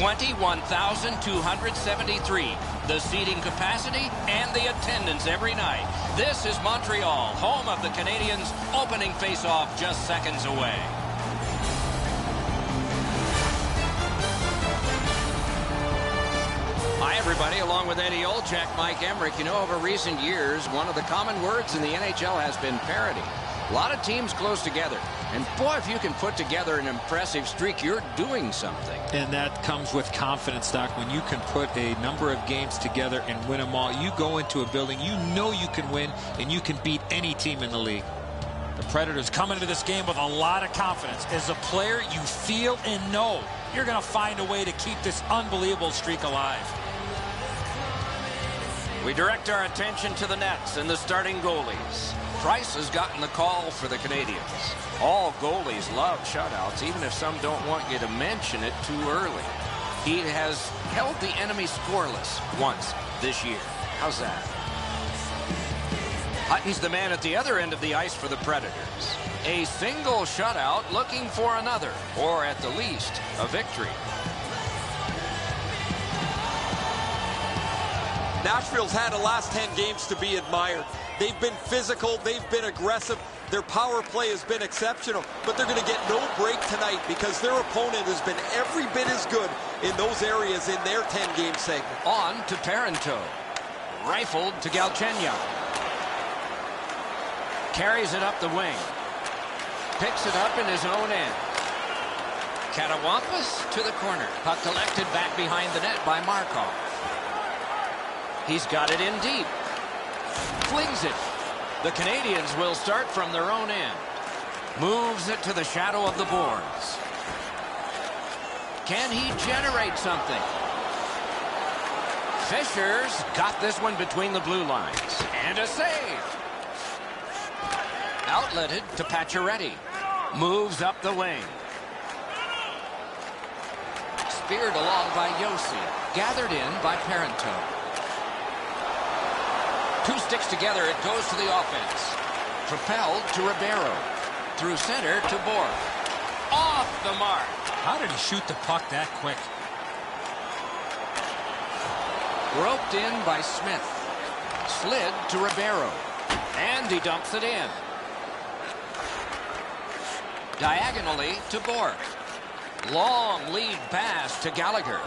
21,273. The seating capacity and the attendance every night. This is Montreal, home of the Canadiens, opening face-off just seconds away. Hi, everybody. Along with Eddie Olczyk, Mike Emmerich. You know, over recent years, one of the common words in the NHL has been parity. A lot of teams close together. And, boy, if you can put together an impressive streak, you're doing something. And that comes with confidence, Doc. When you can put a number of games together and win them all, you go into a building, you know you can win, and you can beat any team in the league. The Predators come into this game with a lot of confidence. As a player, you feel and know you're going to find a way to keep this unbelievable streak alive. We direct our attention to the nets and the starting goalies. Price has gotten the call for the Canadiens. All goalies love shutouts, even if some don't want you to mention it too early. He has held the enemy scoreless once this year. How's that? Hutton's the man at the other end of the ice for the Predators. A single shutout looking for another, or at the least, a victory. Nashville's had the last 10 games to be admired. They've been physical, they've been aggressive, their power play has been exceptional, but they're going to get no break tonight because their opponent has been every bit as good in those areas in their 10-game segment. On to Parenteau. Rifled to Galchenyuk. Carries it up the wing. Picks it up in his own end. Katawampus to the corner. Puck collected back behind the net by Markov. He's got it in deep. Flings it. The Canadiens will start from their own end. Moves it to the shadow of the boards. Can he generate something? Fischer's got this one between the blue lines. And a save. Outletted to Pacioretty. Moves up the wing. Speared along by Yossi. Gathered in by Parenteau. Two sticks together, it goes to the offense. Propelled to Ribeiro. Through center to Bork. Off the mark. How did he shoot the puck that quick? Roped in by Smith. Slid to Ribeiro. And he dumps it in. Diagonally to Bork. Long lead pass to Gallagher.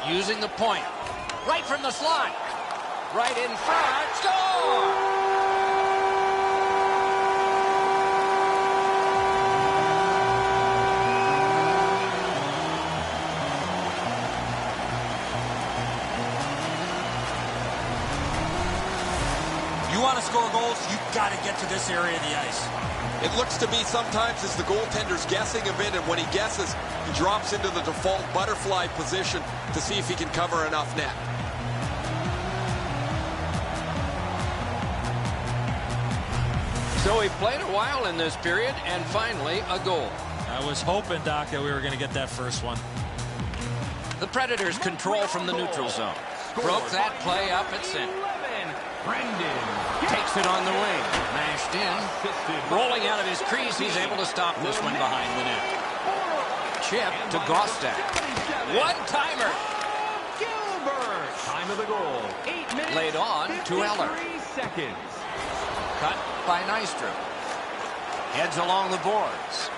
Using the point. Right from the slot. Right in front. Score! You want to score goals, you've got to get to this area of the ice. It looks to me sometimes as the goaltender's guessing a bit, and when he guesses, he drops into the default butterfly position to see if he can cover enough net. So he played a while in this period, and finally a goal. I was hoping, Doc, that we were going to get that first one. The Predators control from the neutral zone. Broke that play up at center. Takes it on the wing. Mashed in. Rolling out of his crease, he's able to stop this one behind the net. Chip to Gostek. One-timer. Time of the goal. 8 minutes. Laid on to Eller. Seconds. Cut by Nystrom. Heads along the boards.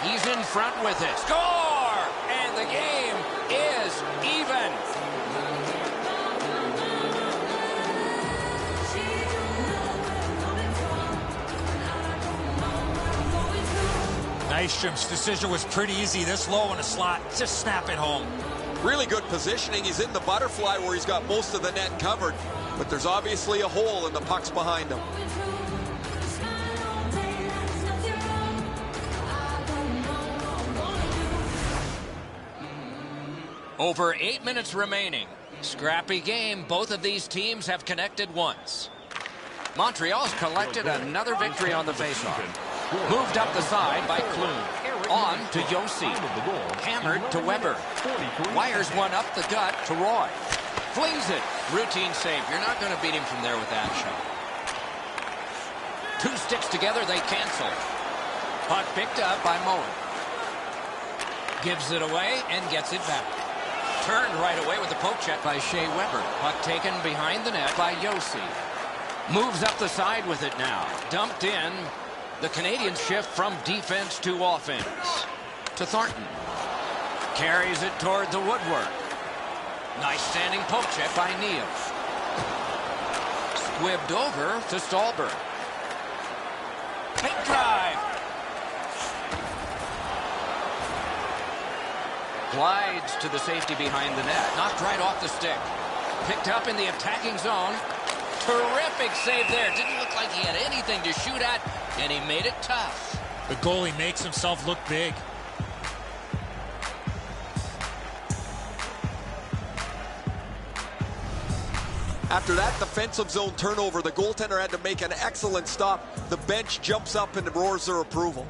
He's in front with it. Score! And the game is even. Nystrom's decision was pretty easy. This low in a slot, just snap it home. Really good positioning. He's in the butterfly where he's got most of the net covered, but there's obviously a hole and the puck's behind him. Over 8 minutes remaining. Scrappy game. Both of these teams have connected once. Montreal's collected another victory on the faceoff. Moved up the side by Klune. On to Yossi. Hammered to Weber. Wires one up the gut to Roy. Flings it. Routine save. You're not going to beat him from there with that shot. Two sticks together, they cancel. Puck picked up by Moen. Gives it away and gets it back. Turned right away with the poke check by Shea Weber. Puck taken behind the net by Yossi. Moves up the side with it now. Dumped in. The Canadians shift from defense to offense. To Thornton. Carries it toward the woodwork. Nice standing poke check by Neal. Squibbed over to Stallberg. Big drive. Glides to the safety behind the net. Knocked right off the stick. Picked up in the attacking zone. Terrific save there. Didn't look like he had anything to shoot at, and he made it tough. The goalie makes himself look big. After that defensive zone turnover, the goaltender had to make an excellent stop. The bench jumps up and roars their approval.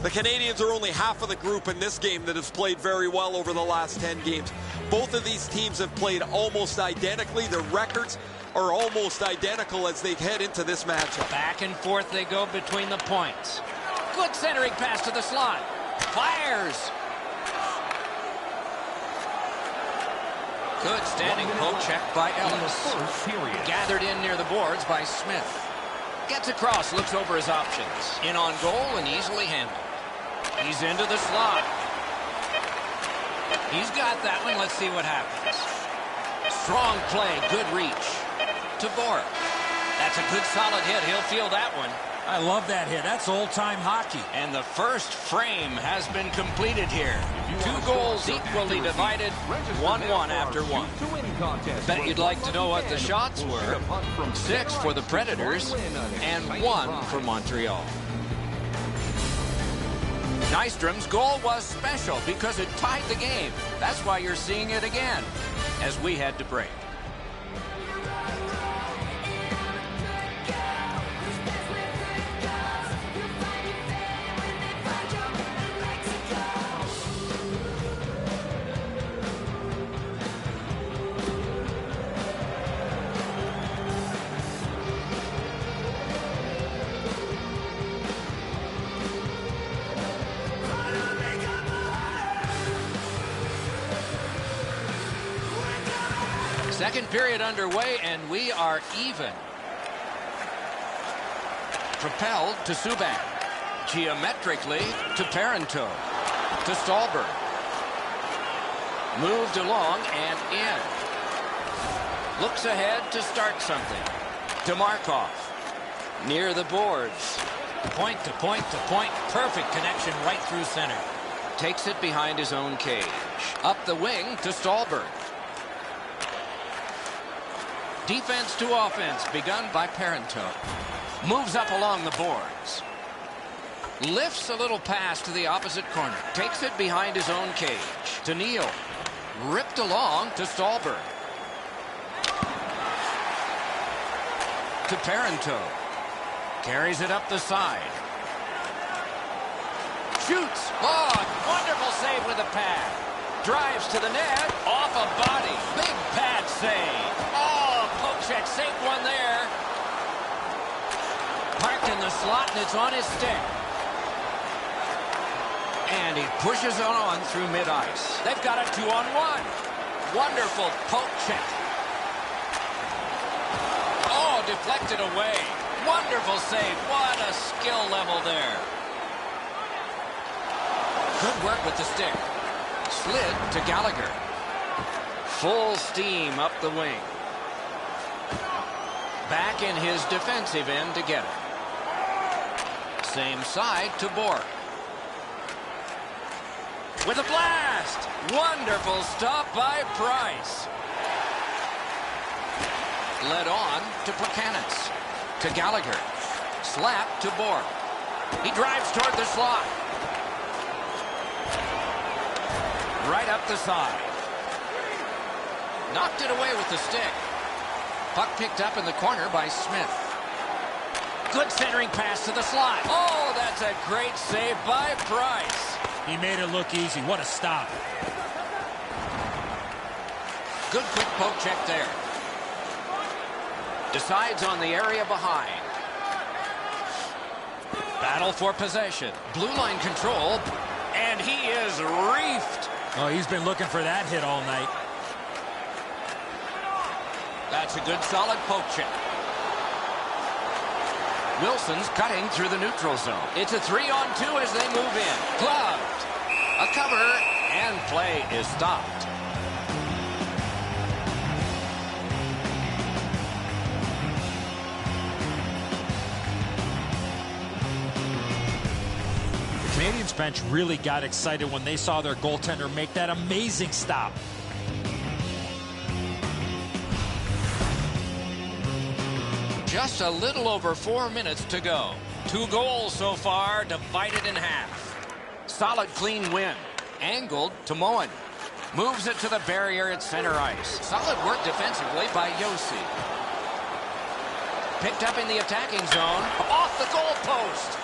The Canadians are only half of the group in this game that has played very well over the last 10 games. Both of these teams have played almost identically. Their records are almost identical as they head into this matchup. Back and forth they go between the points. Good centering pass to the slot. Fires. Good standing poke check by Ellis. Gathered in near the boards by Smith. Gets across, looks over his options. In on goal and easily handled. He's into the slot. He's got that one. Let's see what happens. Strong play, good reach. To Bork. That's a good solid hit. He'll feel that one. I love that hit. That's old-time hockey. And the first frame has been completed here. 2 goals equally divided, 1-1 after one. Bet you'd like to know what the shots were. 6 for the Predators and 1 for Montreal. Nystrom's goal was special because it tied the game. That's why you're seeing it again as we head to break. Second period underway, and we are even. Propelled to Subban. Geometrically to Parenteau. To Stallberg. Moved along and in. Looks ahead to start something. To Markov. Near the boards. Point to point to point. Perfect connection right through center. Takes it behind his own cage. Up the wing to Stallberg. Defense to offense begun by Parenteau. Moves up along the boards. Lifts a little pass to the opposite corner. Takes it behind his own cage. To Neal. Ripped along to Stallberg. To Parenteau. Carries it up the side. Shoots. Oh, wonderful save with a pad. Drives to the net. Off a body. Big pad save. Oh, poke check. Saved one there. Parked in the slot, and it's on his stick. And he pushes on through mid-ice. They've got a 2-on-1. Wonderful poke check. Oh, deflected away. Wonderful save. What a skill level there. Good work with the stick. Slid to Gallagher. Full steam up the wing. Back in his defensive end to get it. Same side to Bork. With a blast! Wonderful stop by Price. Led on to Placanis. To Gallagher. Slap to Bork. He drives toward the slot. Right up the side. Knocked it away with the stick. Puck picked up in the corner by Smith. Good centering pass to the slot. Oh, that's a great save by Price. He made it look easy. What a stop. Good quick poke check there. Decides on the area behind. Battle for possession. Blue line control. And he is reefed. Oh, he's been looking for that hit all night. That's a good solid poke check. Wilson's cutting through the neutral zone. It's a 3-on-2 as they move in. Gloved. A cover, and play is stopped. The Canadiens bench really got excited when they saw their goaltender make that amazing stop. Just a little over 4 minutes to go. 2 goals so far, divided in half. Solid, clean win. Angled to Moen. Moves it to the barrier at center ice. Solid work defensively by Yossi. Picked up in the attacking zone. Off the goal post.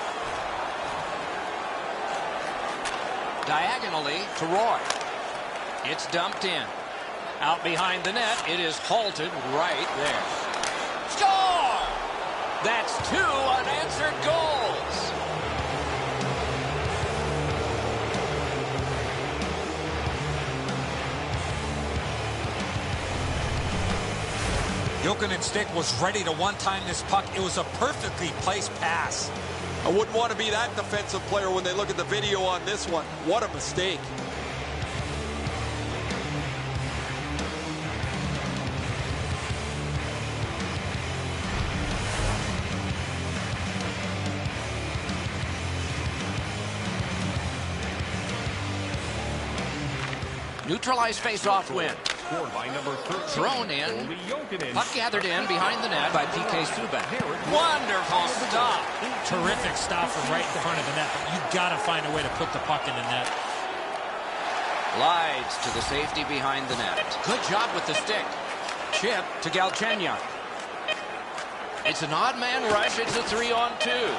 Diagonally to Roy. It's dumped in. Out behind the net. It is halted right there. Score! That's 2 unanswered goals. Jokinen's stick was ready to one-time this puck. It was a perfectly placed pass. I wouldn't want to be that defensive player when they look at the video on this one. What a mistake. Neutralized face-off win. Scored by number 13. Thrown in. Jokinen. Puck gathered in behind the net by PK Subban. Wonderful stop. Terrific stop from right in front of the net. But you got to find a way to put the puck in the net. Glides to the safety behind the net. Good job with the stick. Chip to Galchenyuk. It's an odd man rush. It's a 3-on-2.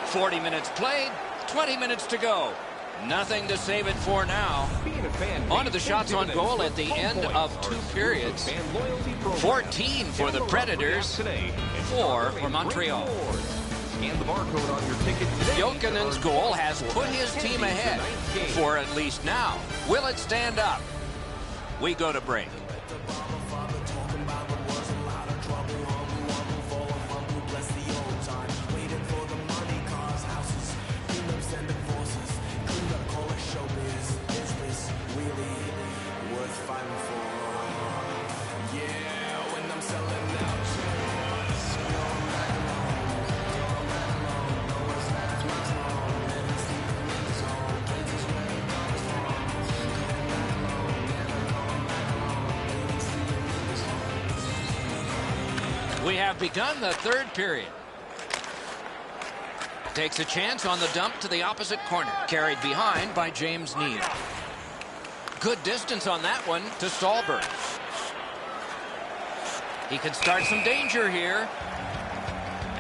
40 minutes played. 20 minutes to go. Nothing to save it for now. On to the shots on goal at the end of 2 periods. 14 for the Predators, 4 for Montreal. Jokinen's goal has put his team ahead for at least now. Will it stand up? We go to break. We have begun the 3rd period. Takes a chance on the dump to the opposite corner. Carried behind by James Neal. Good distance on that one to Stallberg. He could start some danger here.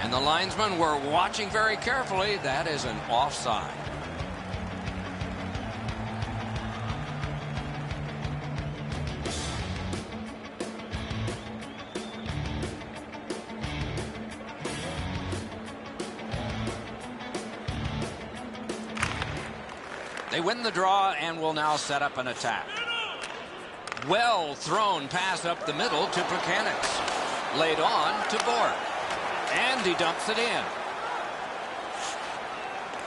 And the linesmen were watching very carefully. That is an offside. They win the draw and will now set up an attack. Well thrown pass up the middle to Buchanan. Laid on to Bork. And he dumps it in.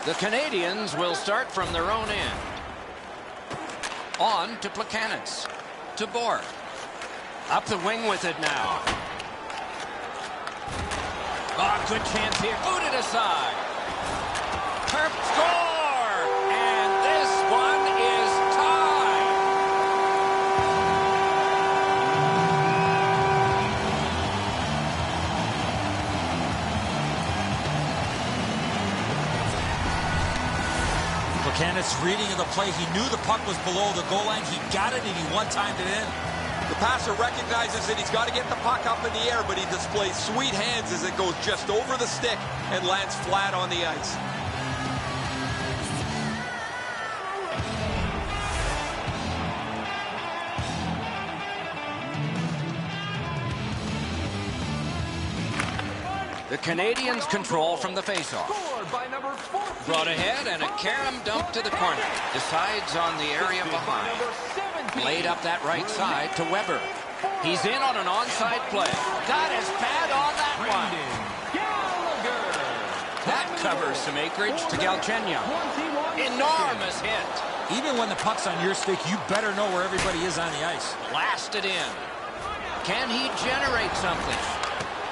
The Canadiens will start from their own end. On to Plekanec. To Bork. Up the wing with it now. Oh, good chance here. Booted aside. Terp score! One is tied. Buchanan's reading of the play. He knew the puck was below the goal line. He got it and he one-timed it in. The passer recognizes that he's got to get the puck up in the air, but he displays sweet hands as it goes just over the stick and lands flat on the ice. The Canadians control from the faceoff. Scored by number 14. Brought ahead and a carom dump to the corner. Decides on the area behind. Number 17. Laid up that right side to Weber. He's in on an onside play. Got his pad on that one. Gallagher. That covers some acreage to Galchenyuk. Enormous hit. Even when the puck's on your stick, you better know where everybody is on the ice. Blasted in. Can he generate something?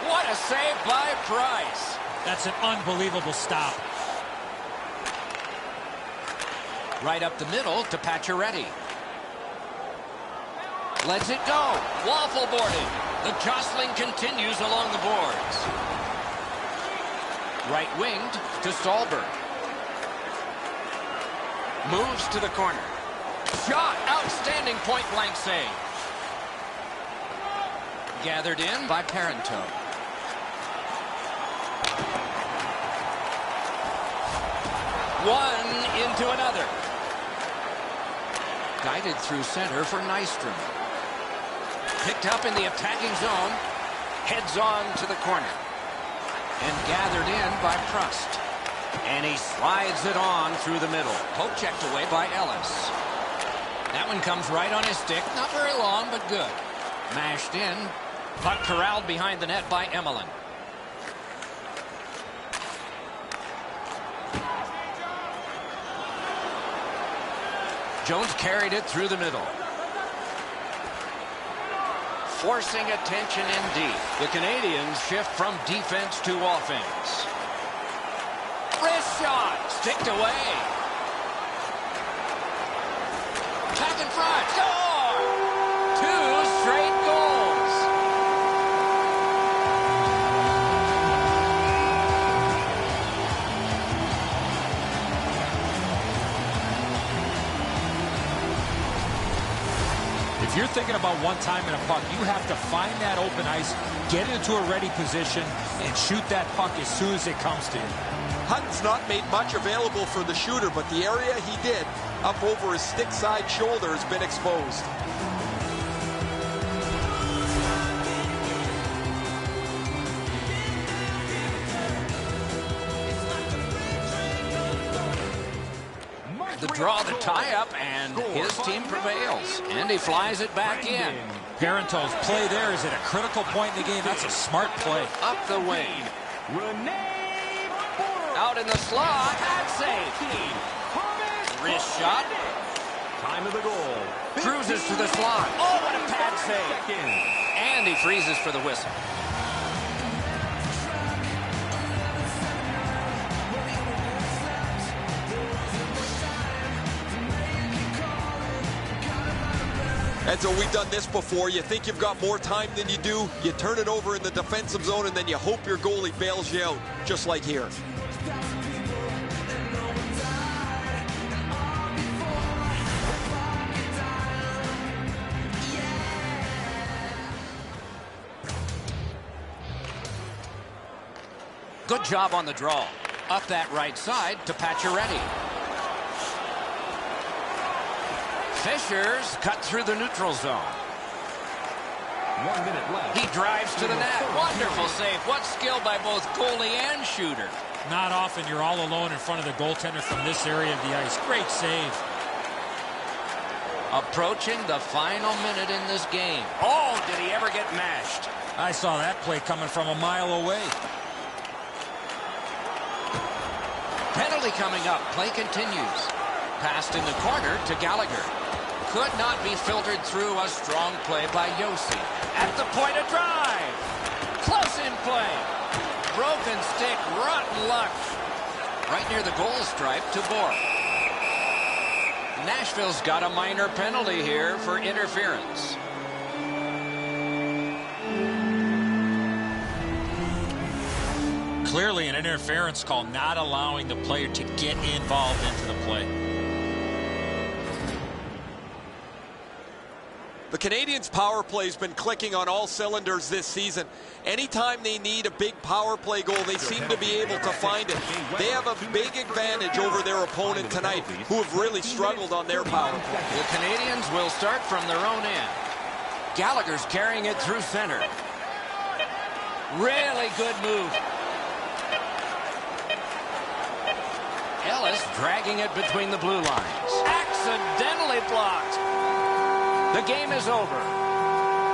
What a save by Price. That's an unbelievable stop. Right up the middle to Pacioretty. Lets it go. Waffle boarded. The jostling continues along the boards. Right winged to Stolberg. Moves to the corner. Shot. Outstanding point-blank save. Gathered in by Parento. One into another. Guided through center for Nystrom. Picked up in the attacking zone. Heads on to the corner. And gathered in by Prust. And he slides it on through the middle. Poke checked away by Ellis. That one comes right on his stick. Not very long, but good. Mashed in. Puck corralled behind the net by Emelin. Jones carried it through the middle. Forcing attention in deep. The Canadians shift from defense to offense. Wrist shot. Sticked away. Back in front. Score! 2 straight goals. If you're thinking about one time in a puck, you have to find that open ice, get into a ready position, and shoot that puck as soon as it comes to you. Hutton's not made much available for the shooter, but the area he did, up over his stick side shoulder, has been exposed. The draw, the tie-up, and his team prevails. And he flies it back in. Parento's play there is at a critical point in the game. That's a smart play. Up the wing. Out in the slot. Bad save. Wrist shot. Time of the goal. Cruises to the slot. Oh, what a pad save. And he freezes for the whistle. And so we've done this before. You think you've got more time than you do. You turn it over in the defensive zone, and then you hope your goalie bails you out, just like here. Good job on the draw. Up that right side to Pacioretty. Fischer's cut through the neutral zone. 1 minute left. He drives to the net. Wonderful save. What skill by both goalie and shooter. Not often you're all alone in front of the goaltender from this area of the ice. Great save. Approaching the final minute in this game. Oh, did he ever get mashed? I saw that play coming from a mile away. Penalty coming up. Play continues. Passed in the corner to Gallagher. Could not be filtered through. A strong play by Yossi. At the point of drive. Close in play. Broken stick. Rotten luck. Right near the goal stripe to Bork. Nashville's got a minor penalty here for interference. Clearly an interference call, not allowing the player to get involved into the play. The Canadians' power play has been clicking on all cylinders this season. Anytime they need a big power play goal, they seem to be able to find it. They have a big advantage over their opponent tonight, who have really struggled on their power play. The Canadians will start from their own end. Gallagher's carrying it through center. Really good move. Ellis dragging it between the blue lines. Accidentally blocked. The game is over.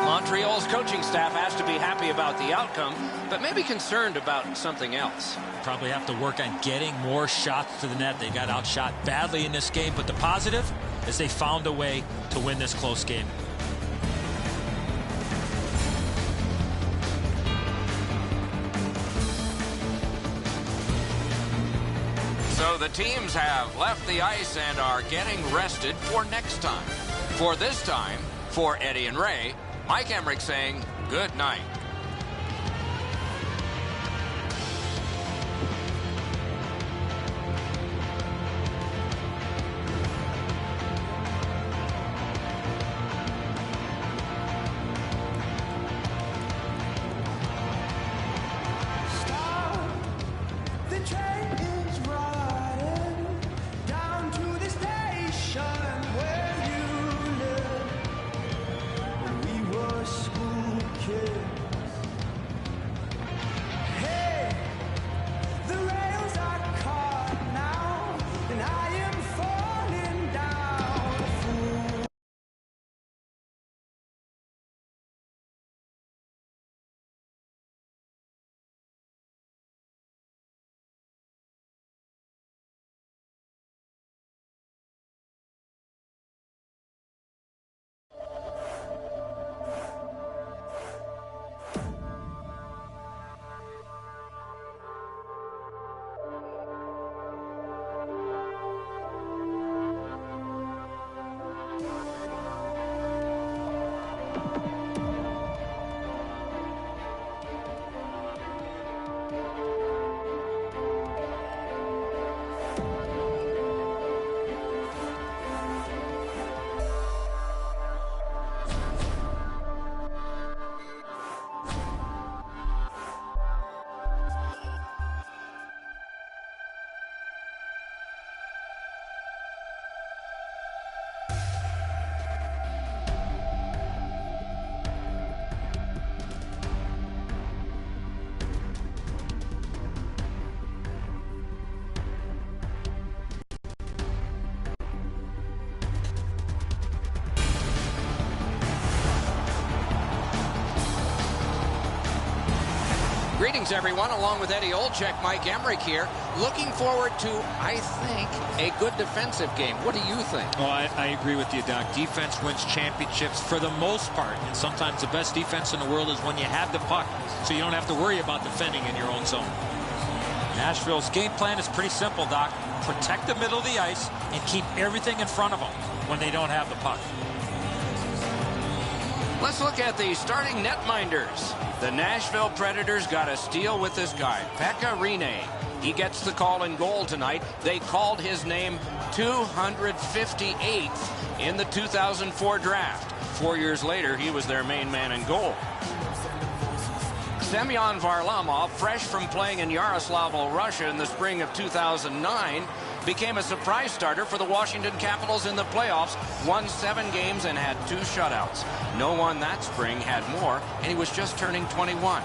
Montreal's coaching staff has to be happy about the outcome, but maybe concerned about something else. Probably have to work on getting more shots to the net. They got outshot badly in this game, but the positive is they found a way to win this close game. So the teams have left the ice and are getting rested for next time. For this time, for Eddie and Ray, Mike Emmerich saying good night. Greetings, everyone. Along with Eddie Olczyk, Mike Emmerich here. Looking forward to, I think, a good defensive game. What do you think? Well, I agree with you, Doc. Defense wins championships for the most part. And sometimes the best defense in the world is when you have the puck, so you don't have to worry about defending in your own zone. Nashville's game plan is pretty simple, Doc. Protect the middle of the ice and keep everything in front of them when they don't have the puck. Let's look at the starting netminders. The Nashville Predators got a steal with this guy, Pekka Rinne. He gets the call in goal tonight. They called his name 258th in the 2004 draft. 4 years later, he was their main man in goal. Semyon Varlamov, fresh from playing in Yaroslavl, Russia in the spring of 2009, became a surprise starter for the Washington Capitals in the playoffs, won 7 games and had 2 shutouts. No one that spring had more, and he was just turning 21.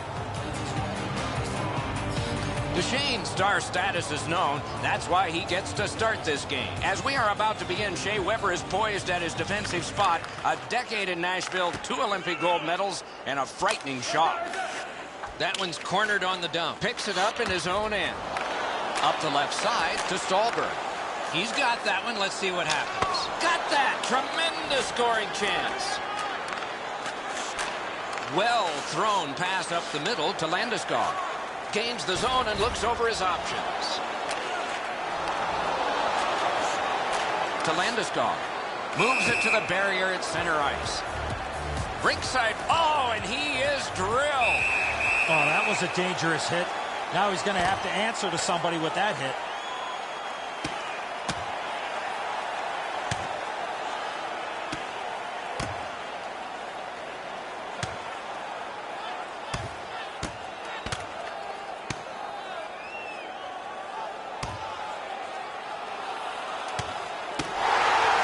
Duchesne's star status is known. That's why he gets to start this game. As we are about to begin, Shea Weber is poised at his defensive spot. A decade in Nashville, 2 Olympic gold medals, and a frightening shot. That one's cornered on the dump. Picks it up in his own end. Up the left side to Stolberg. He's got that one. Let's see what happens. Got that. Tremendous scoring chance. Well thrown pass up the middle to Landeskog. Gains the zone and looks over his options. To Landeskog. Moves it to the barrier at center ice. Rinkside. Oh, and he is drilled. Oh, that was a dangerous hit. Now he's going to have to answer to somebody with that hit.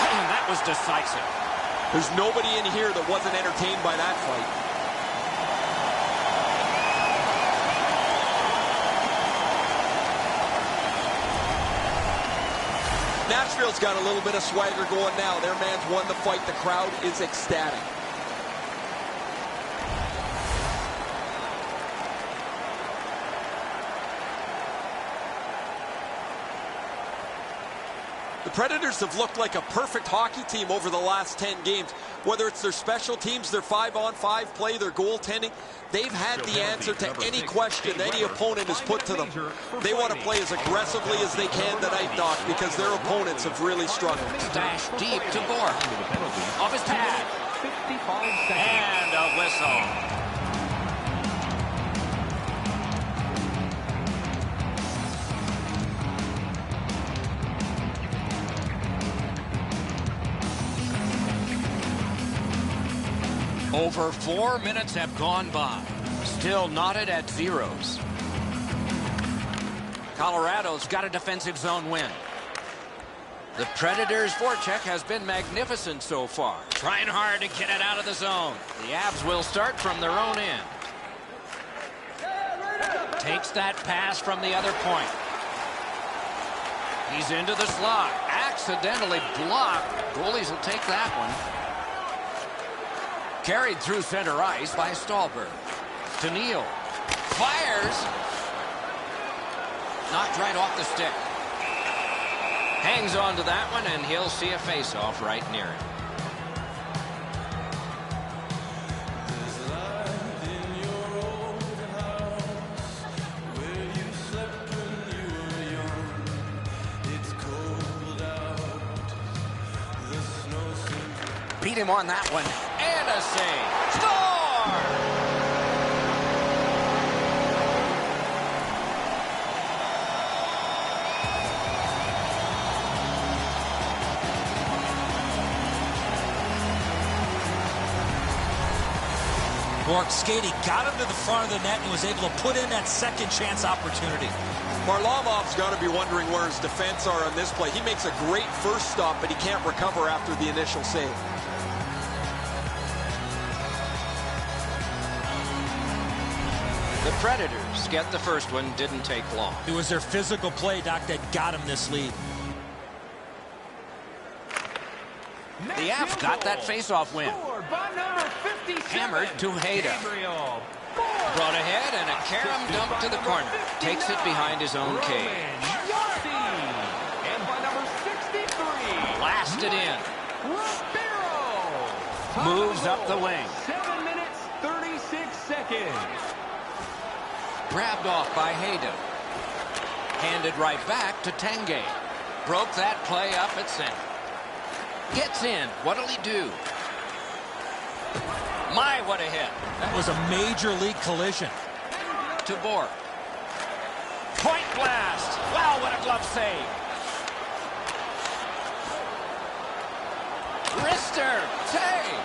And that was decisive. There's nobody in here that wasn't entertained by that fight. Nashville's got a little bit of swagger going now. Their man's won the fight. The crowd is ecstatic. The Predators have looked like a perfect hockey team over the last 10 games. Whether it's their special teams, their 5-on-5 play, their goaltending, they've had the answer to any question any opponent has put to them. They want to play as aggressively as they can tonight, Doc, because their opponents have really struggled. Dash deep to Bourque. Off his pad. 55 seconds. And a whistle. Over 4 minutes have gone by. Still knotted at zeros. Colorado's got a defensive zone win. The Predators' forecheck has been magnificent so far. Trying hard to get it out of the zone. The Avs will start from their own end. Takes that pass from the other point. He's into the slot. Accidentally blocked. Goalies will take that one. Carried through center ice by Stallberg. To Neal. Fires. Knocked right off the stick. Hangs on to that one, and he'll see a face-off right near him. Beat him on that one. And a save. Score! Bourque skating, got him to the front of the net and was able to put in that second chance opportunity. Varlamov's got to be wondering where his defense are on this play. He makes a great first stop, but he can't recover after the initial save. The Predators get the first one. Didn't take long. It was their physical play, Doc, that got him this lead. The Avs got that face-off win. Hammered to Hayda. Brought ahead and a carom dump to the corner. Takes it behind his own cage. And by number 63. Blasted in. Moves up the wing. 7 minutes, 36 seconds. Grabbed off by Hayda. Handed right back to Tanguay. Broke that play up at center. Gets in. What'll he do? My, what a hit. That was a major league collision. To Bourque. Point blast. Wow, what a glove save. Wrister. Save.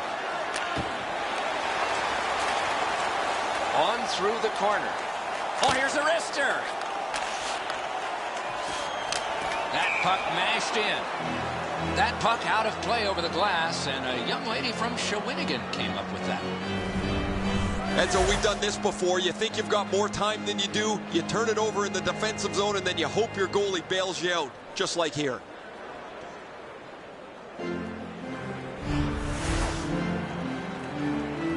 On through the corner. Oh, here's a wrister. That puck mashed in. That puck out of play over the glass, and a young lady from Shawinigan came up with that. And so we've done this before. You think you've got more time than you do. You turn it over in the defensive zone, and then you hope your goalie bails you out, just like here.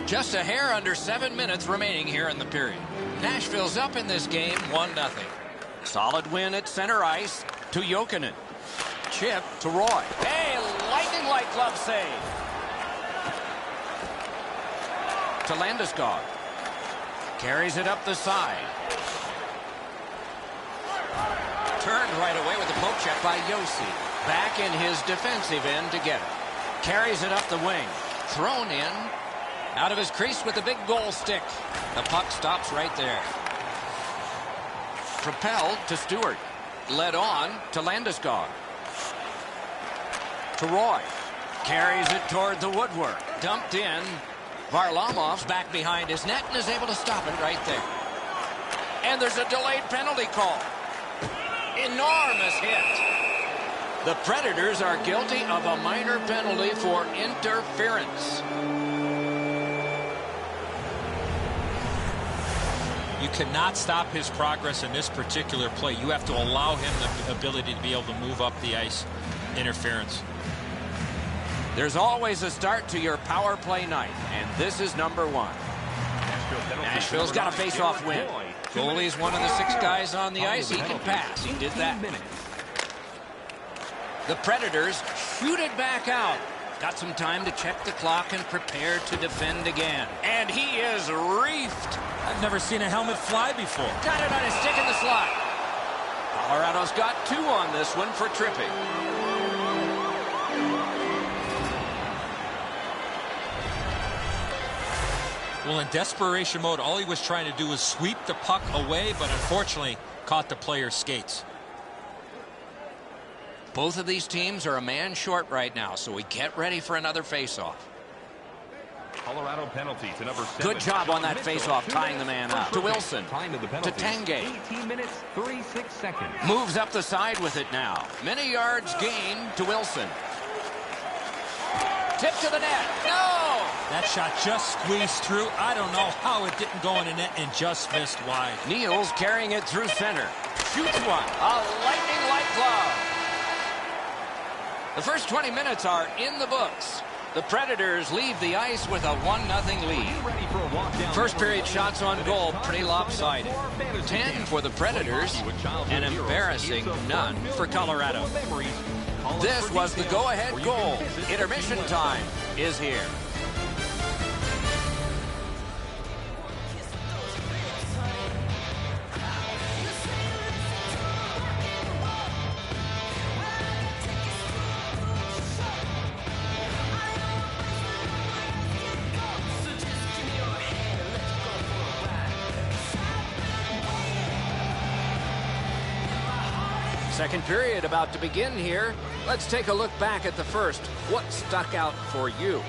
Just a hair under 7 minutes remaining here in the period. Nashville's up in this game 1-0. Solid win at center ice to Jokinen. Chip to Roy. Hey, lightning-like glove save. To Landeskog. Carries it up the side. Turned right away with a poke check by Yossi. Back in his defensive end to get it. Carries it up the wing. Thrown in. Out of his crease with the big goal stick. The puck stops right there. Propelled to Stewart. Led on to Landeskog. To Roy. Carries it toward the woodwork. Dumped in. Varlamov's back behind his net and is able to stop it right there. And there's a delayed penalty call. Enormous hit. The Predators are guilty of a minor penalty for interference. You cannot stop his progress in this particular play. You have to allow him the ability to be able to move up the ice. Interference. There's always a start to your power play night, and this is number 1. Nashville's got a face-off win. Goalie's one of the 6 guys on the ice. He can pass. He did that. The Predators shoot it back out. Got some time to check the clock and prepare to defend again. And he is reefed. I've never seen a helmet fly before. Got it on his stick in the slot. Colorado's got 2 on this one for tripping. Well, in desperation mode, all he was trying to do was sweep the puck away, but unfortunately caught the player's skates. Both of these teams are a man short right now, so we get ready for another faceoff. Colorado penalty to number 7. Good job on that faceoff, tying the man up. To Wilson. To Tangay. 18 minutes, 36 seconds. Moves up the side with it now. Many yards gained to Wilson. Tip to the net. No! That shot just squeezed through. I don't know how it didn't go in the net and just missed wide. Niels carrying it through center. Shoots one. A lightning-like glove. The first 20 minutes are in the books. The Predators leave the ice with a 1-0 lead. First period shots on goal, pretty lopsided. 10 for the Predators, and embarrassing none for Colorado. This was the go-ahead goal. Intermission time is here. Second period about to begin here. Let's take a look back at the first. What stuck out for you?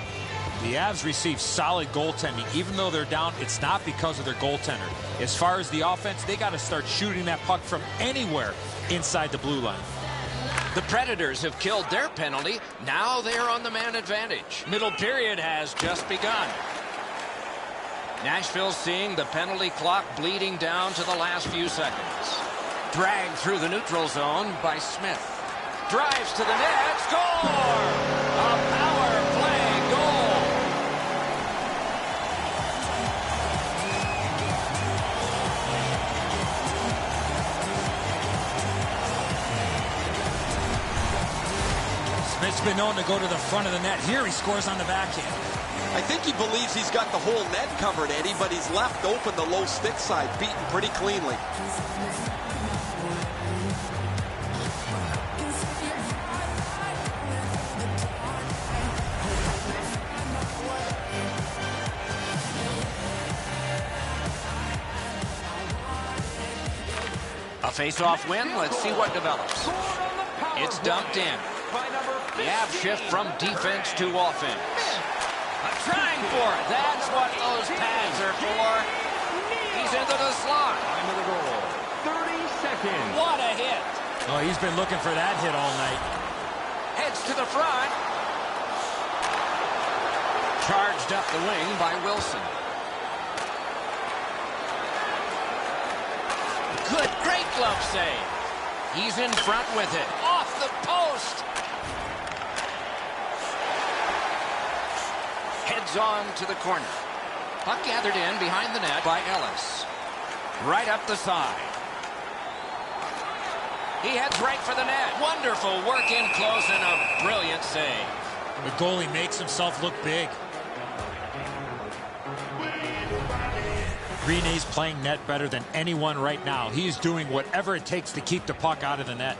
The Avs received solid goaltending. Even though they're down, it's not because of their goaltender. As far as the offense, they got to start shooting that puck from anywhere inside the blue line. The Predators have killed their penalty. Now they're on the man advantage. Middle period has just begun. Nashville seeing the penalty clock bleeding down to the last few seconds. Dragged through the neutral zone by Smith. Drives to the net. Score! A power play goal. Smith's been known to go to the front of the net. Here he scores on the backhand. I think he believes he's got the whole net covered, Eddie, but he's left open the low stick side, beaten pretty cleanly. A face-off win. Let's see what develops. It's dumped in. The Avs shift from defense to offense. Trying for it. That's what those pads are for. He's into the slot. Time of the goal. 30 seconds. What a hit. Oh, he's been looking for that hit all night. Heads to the front. Charged up the wing by Wilson. Good, great glove save. He's in front with it. Off the post. Heads on to the corner. Puck gathered in behind the net by Ellis. Right up the side. He heads right for the net. Wonderful work in close and a brilliant save. The goalie makes himself look big. Rene's playing net better than anyone right now. He's doing whatever it takes to keep the puck out of the net.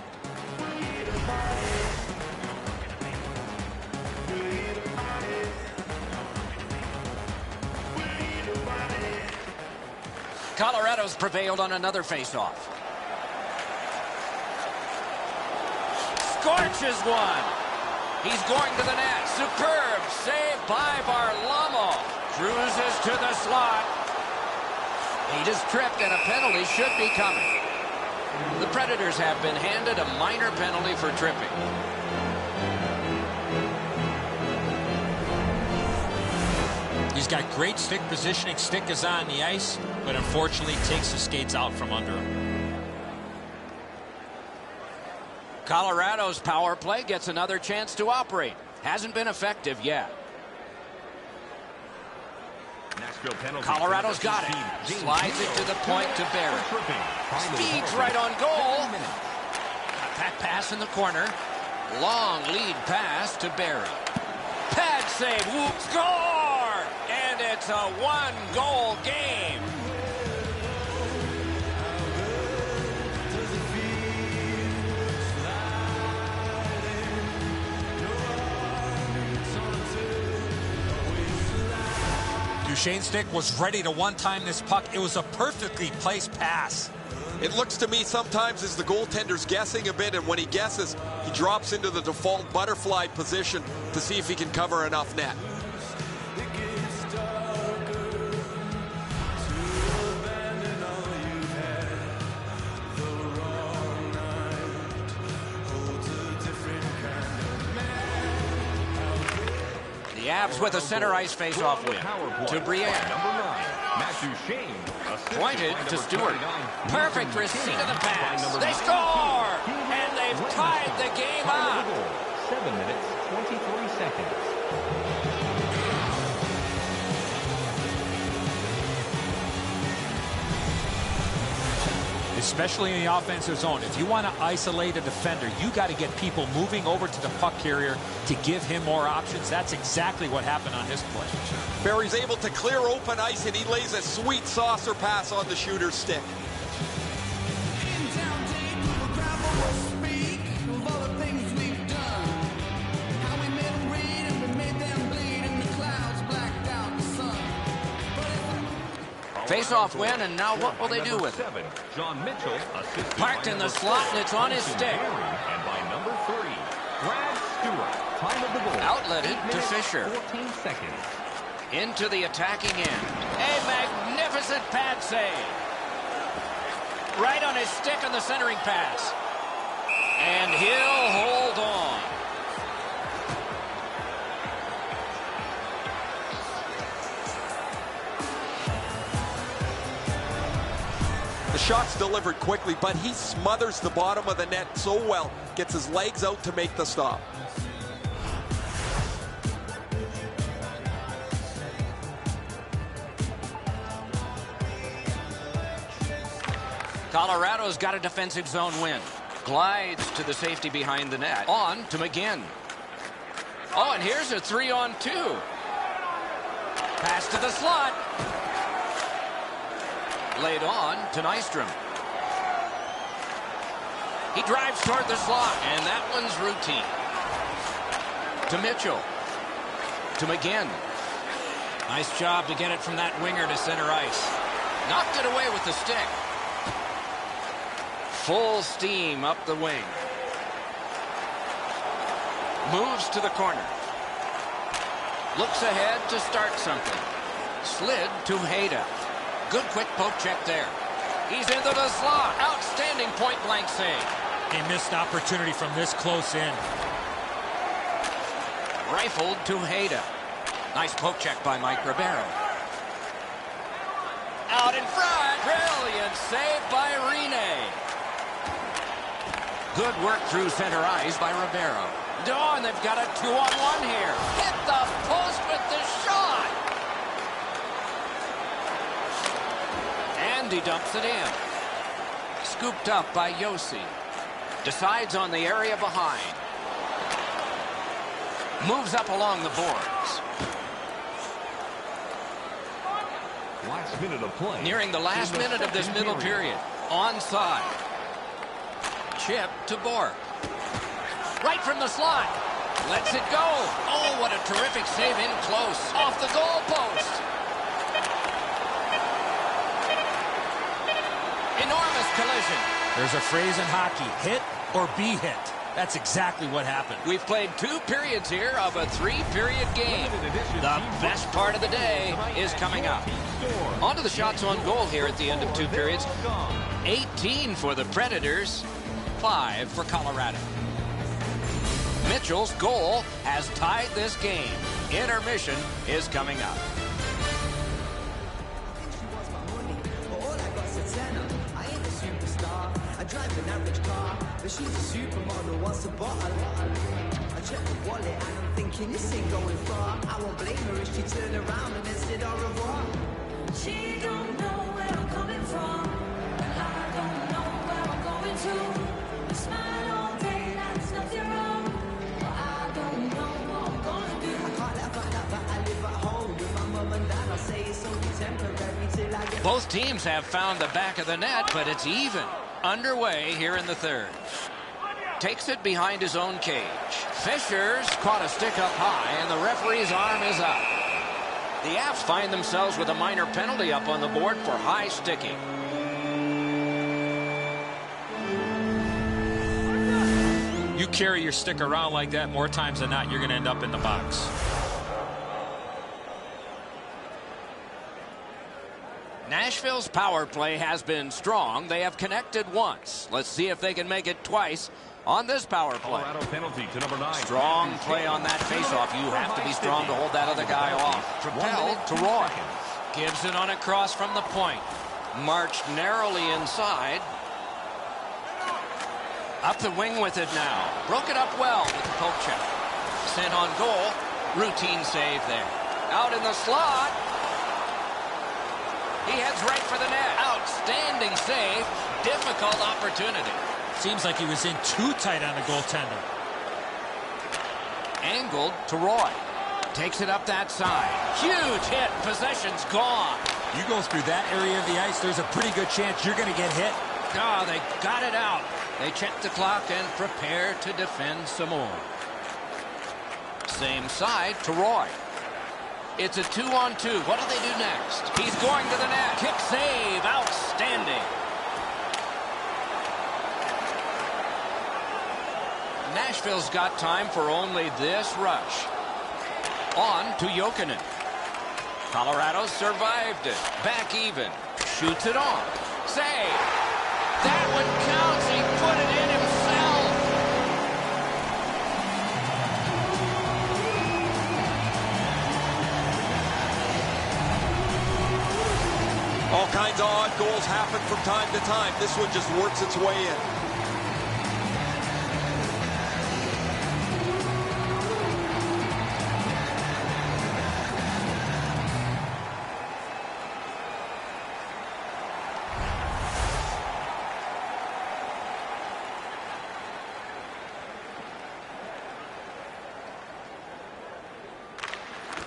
Colorado's prevailed on another faceoff. Scorches one. He's going to the net. Superb save by Varlamov. Cruises to the slot. He just tripped, and a penalty should be coming. The Predators have been handed a minor penalty for tripping. He's got great stick positioning. Stick is on the ice, but unfortunately takes the skates out from under him. Colorado's power play gets another chance to operate. Hasn't been effective yet. Nashville penalty. Colorado's got it. Slides it to the point to Barry. Speeds right on goal. Got that pass in the corner. Long lead pass to Barry. Pad save. Whoop, score! And it's a one-goal game. Duchesne's stick was ready to one-time this puck. It was a perfectly placed pass. It looks to me sometimes as the goaltender's guessing a bit, and when he guesses, he drops into the default butterfly position to see if he can cover enough net. The Avs with a center ice face-off win to Briere. Pointed to Stewart. Perfect receipt of the pass. They score! And they've tied the game up. 7 minutes, 23 seconds. Especially in the offensive zone. If you want to isolate a defender, you got to get people moving over to the puck carrier to give him more options. That's exactly what happened on this play. Barry's able to clear open ice, and he lays a sweet saucer pass on the shooter's stick. Face-off win, and now what will they do with it? John Mitchell, Parked in the slot, and it's on his stick. And by number 3, Brad Stewart. Time of the goal. Outletted 8 to minutes, Fisher. 14 seconds. Into the attacking end. A magnificent pad save. Right on his stick on the centering pass. And he'll hold on. The shot's delivered quickly, but he smothers the bottom of the net so well, gets his legs out to make the stop. Colorado's got a defensive zone win. Glides to the safety behind the net. On to McGinn. Oh, and here's a 3-on-2. Pass to the slot. Laid on to Nystrom. He drives toward the slot, and that one's routine. To Mitchell. To McGinn. Nice job to get it from that winger to center ice. Knocked it away with the stick. Full steam up the wing. Moves to the corner. Looks ahead to start something. Slid to Hayda. Good quick poke check there. He's into the slot. Outstanding point-blank save. A missed opportunity from this close in. Rifled to Hayda. Nice poke check by Mike Ribeiro. Out in front. Brilliant save by Rene. Good work through center ice by Ribeiro. Oh, and they've got a 2-on-1 here. Hit the post with the shot. And he dumps it in. Scooped up by Yossi. Decides on the area behind. Moves up along the boards. Last minute of play. Nearing the last minute of this middle period. Onside. Chip to Bork. Right from the slot. Lets it go. Oh, what a terrific save in close. Off the goal post. Enormous collision. There's a phrase in hockey, hit or be hit. That's exactly what happened. We've played 2 periods here of a 3-period game. The best part of the day is coming up. On to the shots on goal here at the end of 2 periods. 18 for the Predators, 5 for Colorado. Mitchell's goal has tied this game. Intermission is coming up. I ain't a superstar. I drive an average car. but she's a supermodel, wants a bottle. I check the wallet and I'm thinking this ain't going far. I won't blame her if she turned around and then said au revoir. She don't know where I'm coming from, and I don't know where I'm going to. We smile all day like there's nothing wrong, but I don't know what I'm gonna do. I can't let find out that I live at home with my mum and dad. I say it's only temporary till I get... Both teams have found the back of the net, but it's even. Underway here in the third. Takes it behind his own cage. Fisher's caught a stick up high, and the referee's arm is up. The Avs find themselves with a minor penalty up on the board for high sticking. You carry your stick around like that more times than not, you're going to end up in the box. Nashville's power play has been strong. They have connected once. Let's see if they can make it twice on this power play. Colorado penalty to number 9. Strong play on that faceoff. You have to be strong to hold that other guy off. Propel to Roy. Gives it on a cross from the point. Marched narrowly inside. Up the wing with it now. Broke it up well with the poke check. Sent on goal. Routine save there. Out in the slot. He heads right for the net. Outstanding save. Difficult opportunity. Seems like he was in too tight on the goaltender. Angled to Roy. Takes it up that side. Huge hit. Possession's gone. You go through that area of the ice, there's a pretty good chance you're going to get hit. Oh, they got it out. They check the clock and prepare to defend some more. Same side to Roy. It's a 2-on-2. What do they do next? He's going to the net. Kick save. Outstanding. Nashville's got time for only this rush. On to Jokinen. Colorado survived it. Back even. Shoots it on. Save. That one counts. He put it in himself. All kinds of odd goals happen from time to time. This one just works its way in.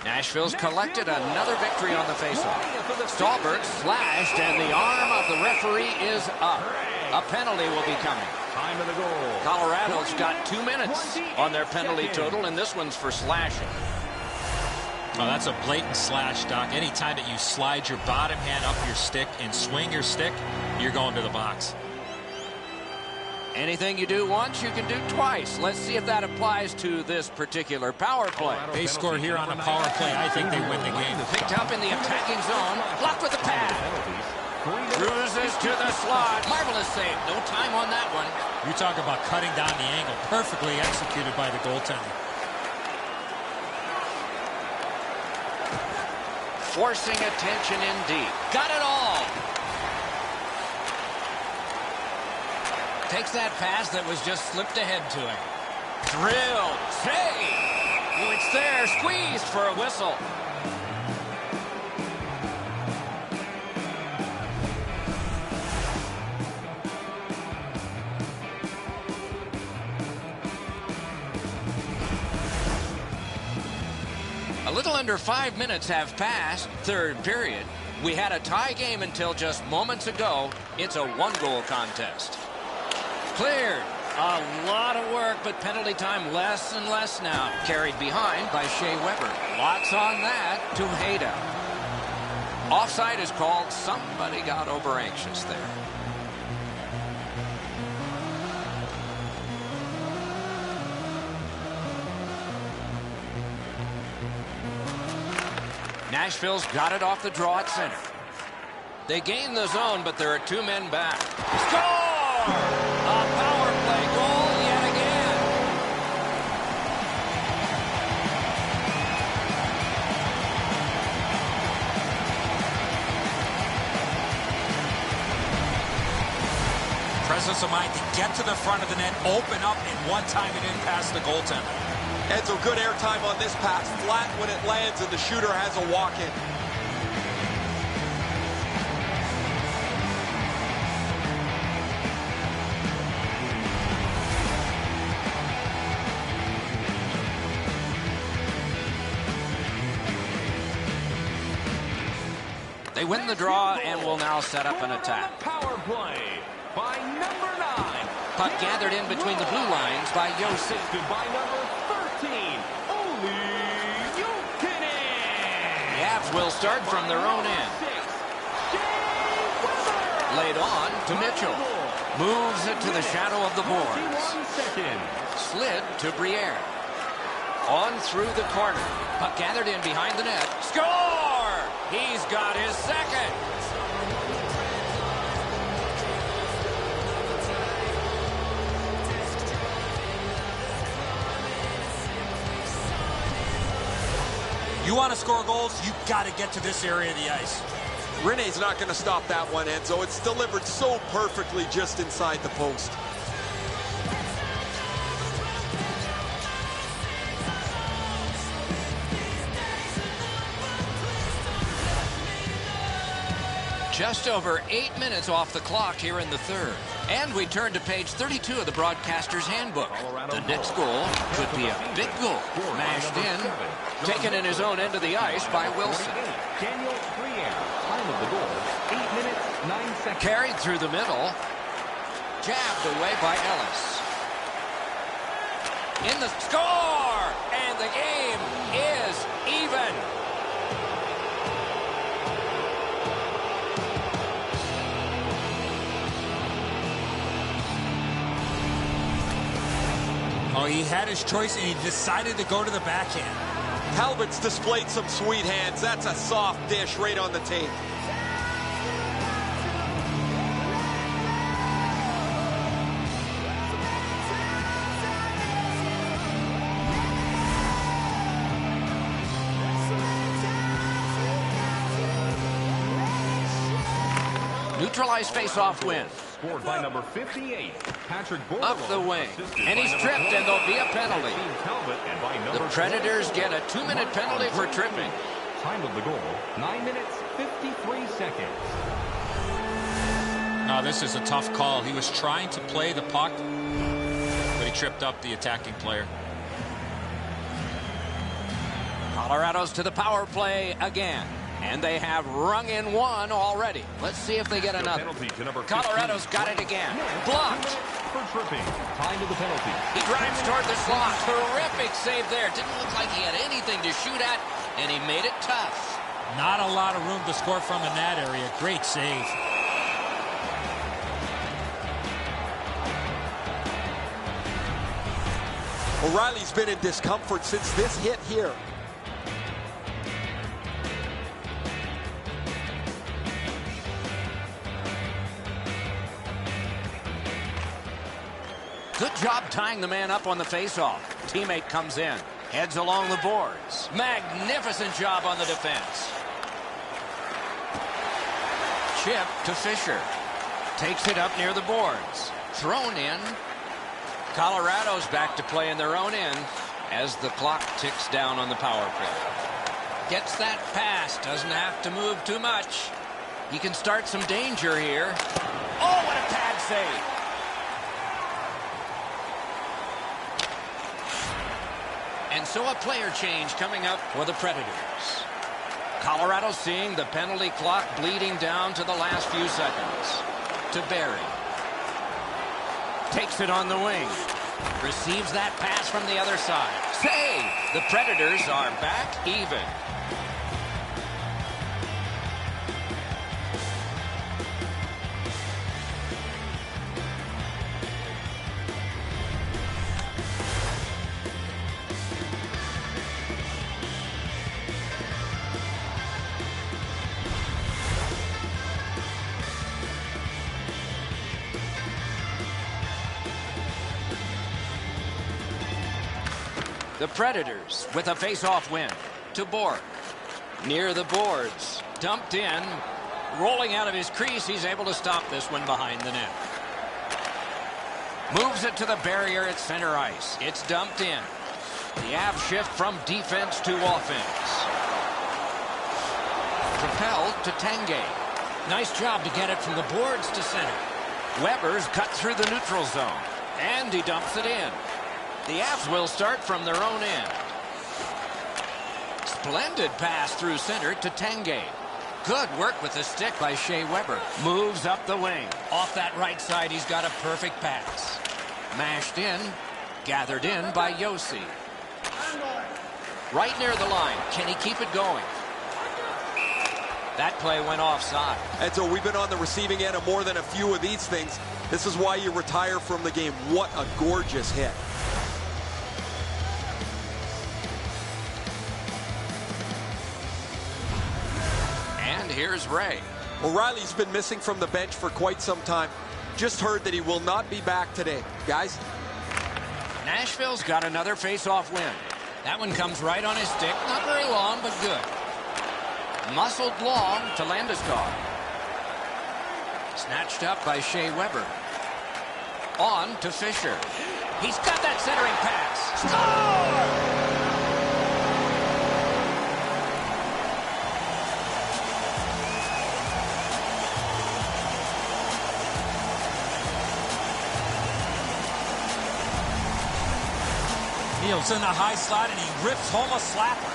Nashville's collected another victory on the faceoff. Stallberg slashed, and the arm of the referee is up. A penalty will be coming. Time of the goal. Colorado's got 2 minutes on their penalty total, and this one's for slashing. Oh, that's a blatant slash, Doc. Anytime that you slide your bottom hand up your stick and swing your stick, you're going to the box. Anything you do once, you can do twice. Let's see if that applies to this particular power play. They score here on a power play. I think they win the game. Picked up in the attacking zone. Blocked with the pad. Cruises to the slot. Marvelous save. No time on that one. You talk about cutting down the angle. Perfectly executed by the goaltender. Forcing attention in deep. Got it all. Takes that pass that was just slipped ahead to him. Drilled. Save. Oh, it's there. Squeezed for a whistle. A little under 5 minutes have passed. Third period. We had a tie game until just moments ago. It's a one-goal contest. Cleared. A lot of work, but penalty time less and less now. Carried behind by Shea Weber. Lots on that to Hayda. Offside is called. Somebody got over anxious there. Nashville's got it off the draw at center. They gain the zone, but there are 2 men back. Score! A power play goal yet again. presence of mind to get to the front of the net, open up, and one time it in past the goaltender. Enzo, good airtime on this pass. Flat when it lands, and the shooter has a walk-in. They win the draw and will now set up an attack. Power play by number 9. Puck gathered in between the blue lines by Yossi. Assisted by number 13, Oli Jokinen. The Avs will start from their own end. Laid on to Mitchell. Moves it to the shadow of the boards. Slid to Briere. On through the corner. Puck gathered in behind the net. Score! He's got his second. You want to score goals, you got to get to this area of the ice. Rene's not going to stop that one, Enzo. It's delivered so perfectly just inside the post. Just over 8 minutes off the clock here in the third. And we turn to page 32 of the broadcaster's handbook. The next goal could be a big goal. Mashed in, taken in his own end of the ice by Wilson. Daniel Briere. Time of the goal, 8 minutes, 9 seconds. Carried through the middle. Jabbed away by Ellis. In the score! And the game is even. Oh, he had his choice, and he decided to go to the backhand. Talbot's displayed some sweet hands. That's a soft dish right on the tape. Neutralized face-off win. Scored by number 58, Patrick Bordelon. Up the wing. And he's tripped, and there'll be a penalty. The Predators get a 2-minute penalty for tripping. Time of the goal, 9 minutes, 53 seconds. Oh, this is a tough call. He was trying to play the puck, but he tripped up the attacking player. Colorado's to the power play again. And they have rung in one already. Let's see if they get another. Colorado's got it again. Blocked. For tripping. Time of the penalty. He drives toward the slot. Terrific save there. Didn't look like he had anything to shoot at, and he made it tough. Not a lot of room to score from in that area. Great save. O'Reilly's been in discomfort since this hit here. Good job tying the man up on the faceoff. Teammate comes in, heads along the boards. Magnificent job on the defense. Chip to Fisher. Takes it up near the boards. Thrown in. Colorado's back to play in their own end as the clock ticks down on the power play. Gets that pass. Doesn't have to move too much. He can start some danger here. Oh, what a pad save. And so a player change coming up for the Predators. Colorado seeing the penalty clock bleeding down to the last few seconds. To Barry. Takes it on the wing. Receives that pass from the other side. Save! The Predators are back even. The Predators with a face-off win. To Bork. Near the boards. Dumped in. Rolling out of his crease, he's able to stop this one behind the net. Moves it to the barrier at center ice. It's dumped in. The Avs shift from defense to offense. Propelled to Tanguay. Nice job to get it from the boards to center. Weber's cut through the neutral zone. And he dumps it in. The Avs will start from their own end. Splendid pass through center to Tanguay. Good work with the stick by Shea Weber. Moves up the wing. Off that right side, he's got a perfect pass. Mashed in. Gathered in by Yossi. Right near the line. Can he keep it going? That play went offside. And so we've been on the receiving end of more than a few of these things. This is why you retire from the game. What a gorgeous hit. And here's Ray. O'Reilly's been missing from the bench for quite some time. Just heard that he will not be back today. Guys? Nashville's got another face-off win. That one comes right on his stick. Not very long, but good. Muscled long to Landeskog. Snatched up by Shea Weber. On to Fisher. He's got that centering pass. Score! Neal's in the high slot, and he rips home a slapper.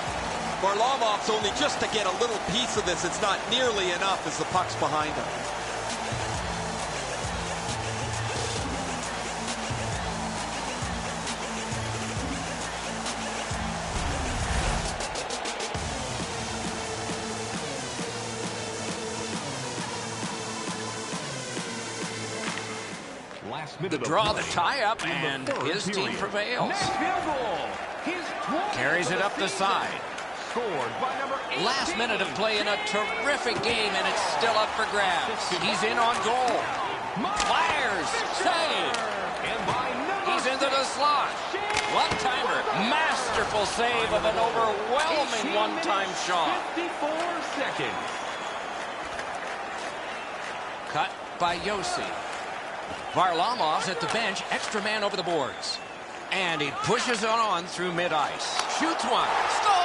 Varlamov's only just to get a little piece of this. It's not nearly enough as the puck's behind him. The draw, the tie-up, and his team prevails. Carries it up the side. Last minute of play in a terrific game, and it's still up for grabs. He's in on goal. Fires. Save. He's into the slot. One-timer. Masterful save of an overwhelming one-time shot. 54 seconds. Cut by Yossi. Varlamov's at the bench. Extra man over the boards. And he pushes it on through mid-ice. Shoots one. Score!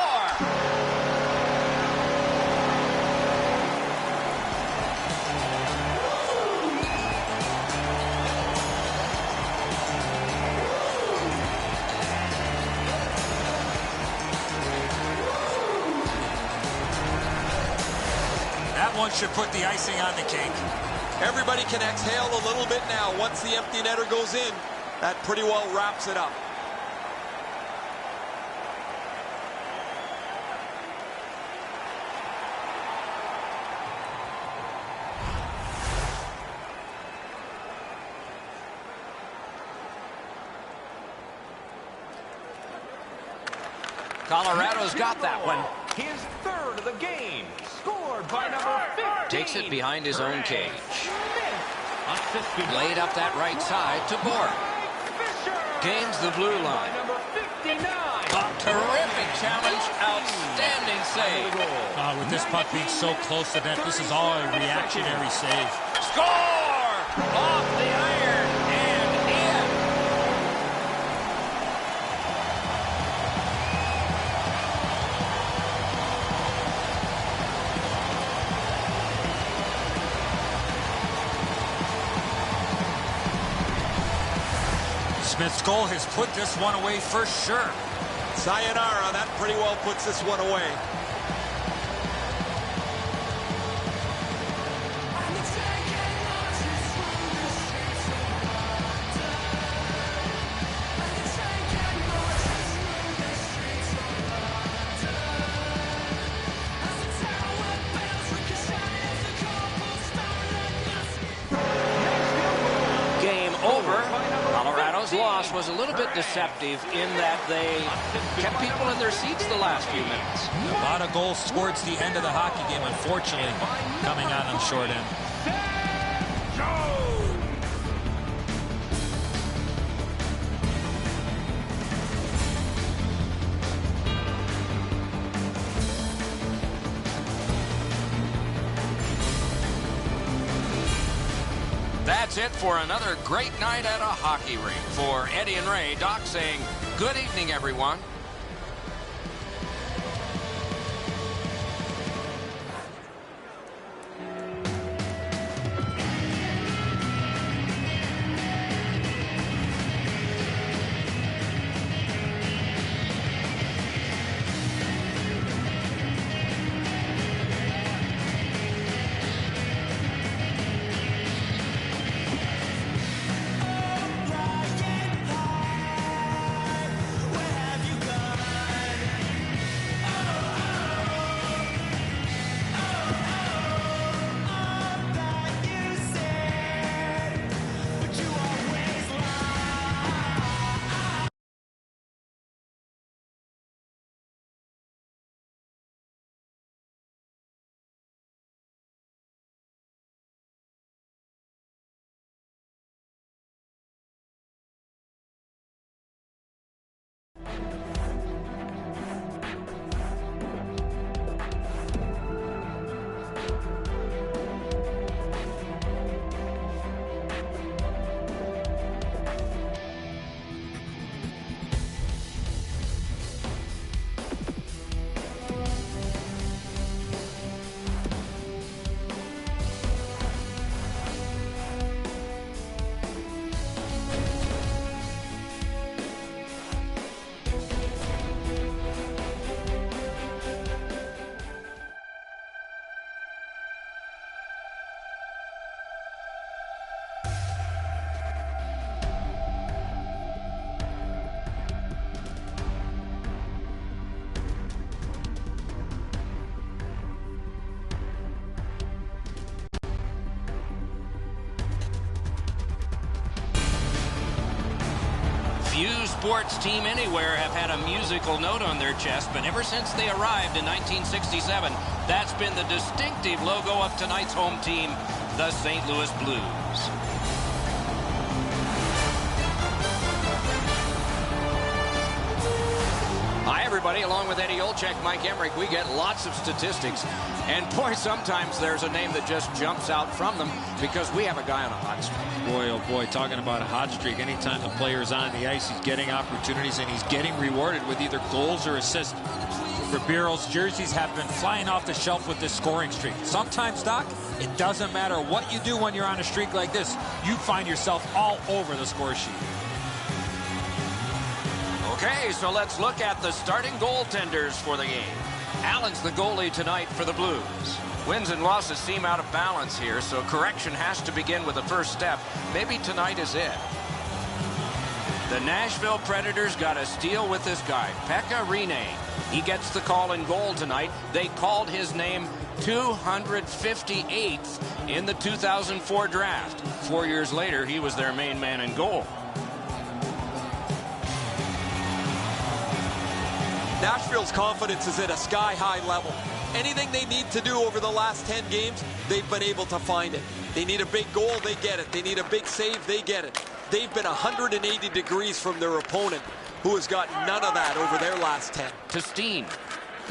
That one should put the icing on the cake. Everybody can exhale a little bit now. Once the empty netter goes in, that pretty well wraps it up. Colorado's got that one. His third of the game. Scored by number 15. Takes it behind his own cage. Laid up that right side to Bork. Gains the blue line. A terrific challenge. Outstanding save. With this puck being so close to net, this is all a reactionary save. Score! Off the iron and in. Smith's goal has put this one away for sure. Sayonara, that pretty well puts this one away. Game over. Colorado's loss was a little bit deceptive in that they kept people in their seats the last few minutes. A lot of goals towards the end of the hockey game, unfortunately, coming out on the short end. That's it for another great night at a hockey rink. For Eddie and Ray, Doc saying good evening, everyone. Few sports team anywhere have had a musical note on their chest, but ever since they arrived in 1967, that's been the distinctive logo of tonight's home team, the St. Louis Blues. Hi, everybody. Along with Eddie Olczyk, Mike Emmerich, we get lots of statistics. And, boy, sometimes there's a name that just jumps out from them because we have a guy on a hot streak. Boy, oh boy, talking about a hot streak. Anytime the player's on the ice, he's getting opportunities, and he's getting rewarded with either goals or assists. Ribeiro's jerseys have been flying off the shelf with this scoring streak. Sometimes, Doc, it doesn't matter what you do when you're on a streak like this. You find yourself all over the score sheet. Okay, so let's look at the starting goaltenders for the game. Allen's the goalie tonight for the Blues. Wins and losses seem out of balance here, so correction has to begin with the first step. Maybe tonight is it. The Nashville Predators got a steal with this guy, Pekka Rinne. He gets the call in goal tonight. They called his name 258th in the 2004 draft. 4 years later, he was their main man in goal. Nashville's confidence is at a sky-high level. Anything they need to do over the last 10 games, they've been able to find it. They need a big goal, they get it. They need a big save, they get it. They've been 180 degrees from their opponent, who has got none of that over their last 10. To Steen.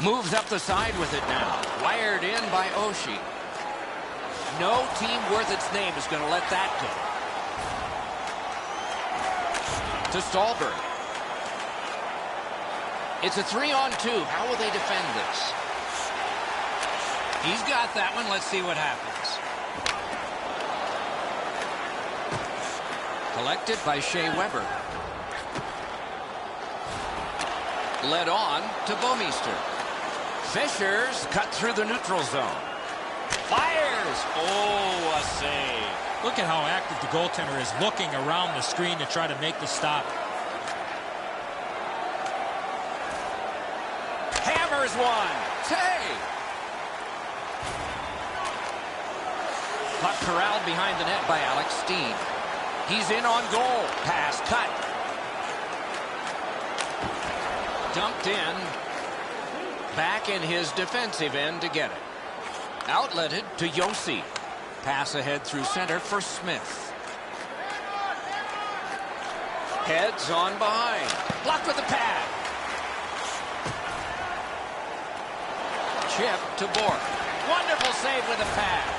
Moves up the side with it now. Wired in by Oshie. No team worth its name is going to let that go. To Stallberg. It's a 3-on-2. How will they defend this? He's got that one. Let's see what happens. Collected by Shea Weber. Led on to Bouwmeester. Fischer's cut through the neutral zone. Fires! Oh, a save. Look at how active the goaltender is looking around the screen to try to make the stop. Hammers one. Save! Puck corralled behind the net by Alex Steen. He's in on goal. Pass cut. Dumped in. Back in his defensive end to get it. Outletted to Josi. Pass ahead through center for Smith. Heads on behind. Blocked with the pad. Chip to Bork. Wonderful save with a pad.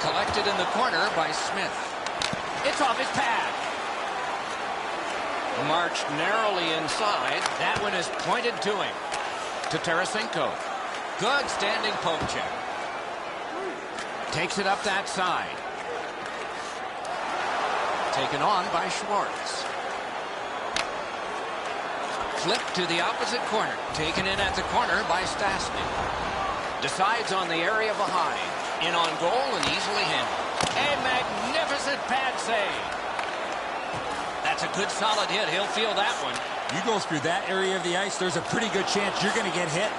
Collected in the corner by Smith. It's off his pad. Marched narrowly inside. That one is pointed to him. To Tarasenko. Good standing poke check. Takes it up that side. Taken on by Schwartz. Flip to the opposite corner. Taken in at the corner by Stastny. Decides on the area behind. In on goal and easily handled. A magnificent pad save. That's a good solid hit. He'll feel that one. You go through that area of the ice, there's a pretty good chance you're going to get hit.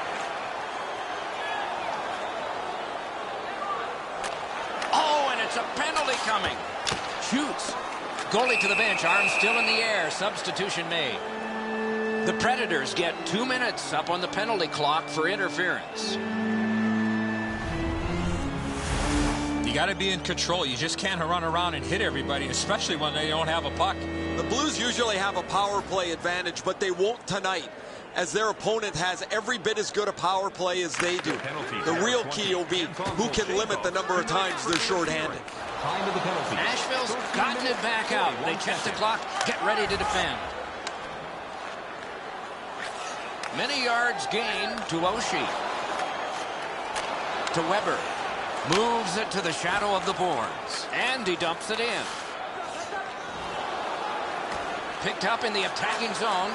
Oh, and it's a penalty coming. Shoots. Goalie to the bench. Arm still in the air. Substitution made. The Predators get 2 minutes up on the penalty clock for interference. You got to be in control. You just can't run around and hit everybody, especially when they don't have a puck. The Blues usually have a power play advantage, but they won't tonight, as their opponent has every bit as good a power play as they do. The real key will be who can limit the number of times they're shorthanded. Time of the penalty. Nashville's gotten it back out. They check the clock, get ready to defend. Many yards gained to Oshie. To Weber. Moves it to the shadow of the boards. And he dumps it in. Picked up in the attacking zone.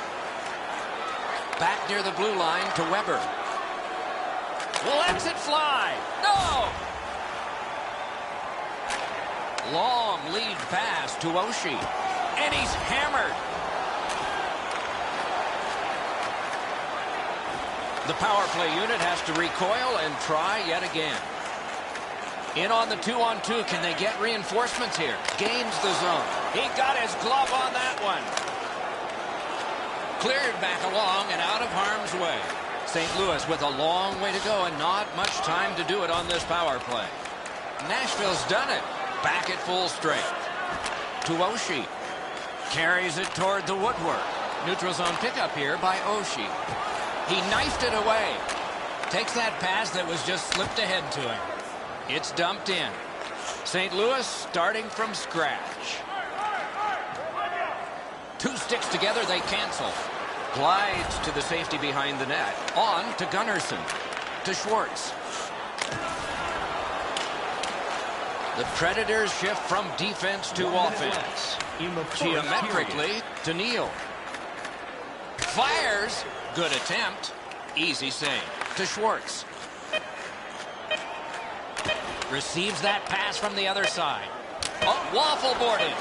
Back near the blue line to Weber. Lets it fly. No! Long lead pass to Oshie. And he's hammered. The power play unit has to recoil and try yet again. In on the 2-on-2. Can they get reinforcements here? Gains the zone. He got his glove on that one. Cleared back along and out of harm's way. St. Louis with a long way to go and not much time to do it on this power play. Nashville's done it. Back at full strength. To Oshie. Carries it toward the woodwork. Neutral zone pickup here by Oshie. He knifed it away. Takes that pass that was just slipped ahead to him. It's dumped in. St. Louis starting from scratch. Two sticks together, they cancel. Glides to the safety behind the net. On to Gunnarsson. To Schwartz. The Predators shift from defense to offense. Geometrically to Neal. Fires. Good attempt. Easy save. To Schwartz. Receives that pass from the other side. Oh, waffle boarded.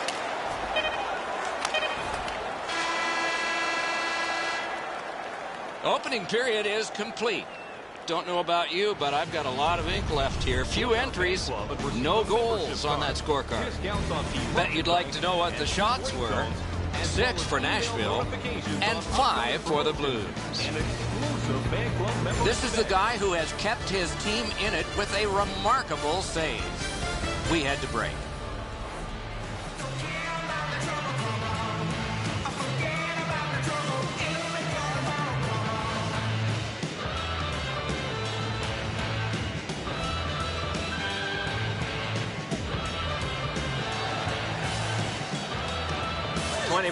Opening period is complete. Don't know about you, but I've got a lot of ink left here. Few entries, no goals on that scorecard. Bet you'd like to know what the shots were. 6 for Nashville and 5 for the Blues. This is the guy who has kept his team in it with a remarkable save. We had to break.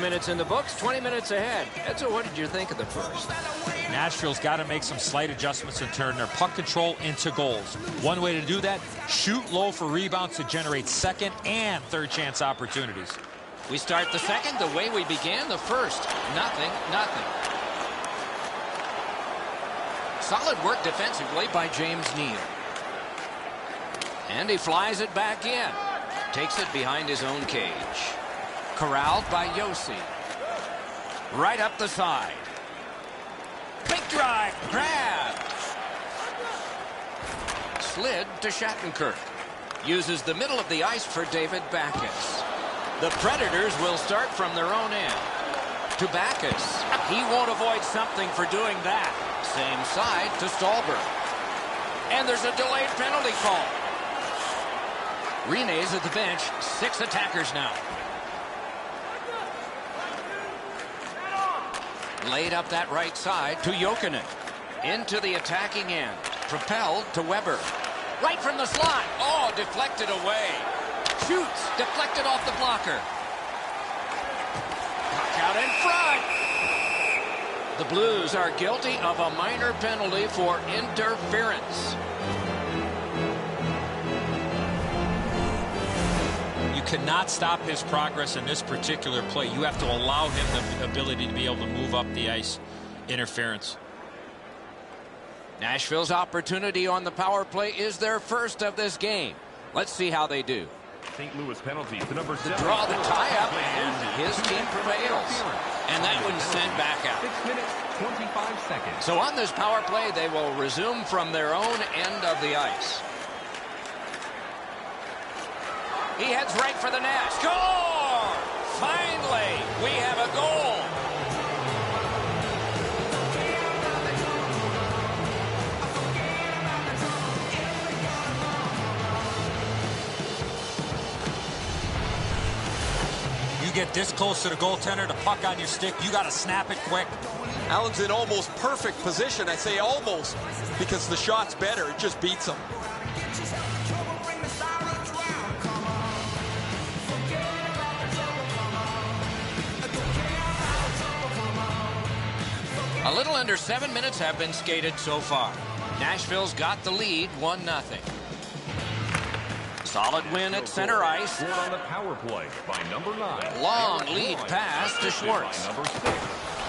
Minutes in the books, 20 minutes ahead. Edzo, what did you think of the first? Nashville's got to make some slight adjustments and turn their puck control into goals. One way to do that, shoot low for rebounds to generate second and third chance opportunities. We start the second the way we began the first. Nothing. Solid work defensively by James Neal. And he flies it back in. Takes it behind his own cage. Corralled by Yossi. Right up the side. Big drive. Grab. Slid to Shattenkirk. Uses the middle of the ice for David Backes. The Predators will start from their own end. To Backes. He won't avoid something for doing that. Same side to Stallberg. And there's a delayed penalty call. Rene's at the bench. 6 attackers now. Laid up that right side to Jokinen. Into the attacking end. Propelled to Weber. Right from the slot. Oh, deflected away. Shoots. Deflected off the blocker. Puck out in front. The Blues are guilty of a minor penalty for interference. You cannot stop his progress in this particular play. You have to allow him the ability to be able to move up the ice. Interference. Nashville's opportunity on the power play is their first of this game. Let's see how they do. St. Louis penalty to number 7. Draw the tie-up, and his team prevails. And that one's sent back out. 6 minutes, 25 seconds. So on this power play, they will resume from their own end of the ice. He heads right for the net. Score! Finally, we have a goal. Get this close to the goaltender, the puck on your stick, you got to snap it quick. Allen's in almost perfect position. I say almost because the shot's better. It just beats him. A little under 7 minutes have been skated so far. Nashville's got the lead 1-0. Solid win at center ice. Scored on the power play by number 9. Long lead pass to Schwartz. By number 6,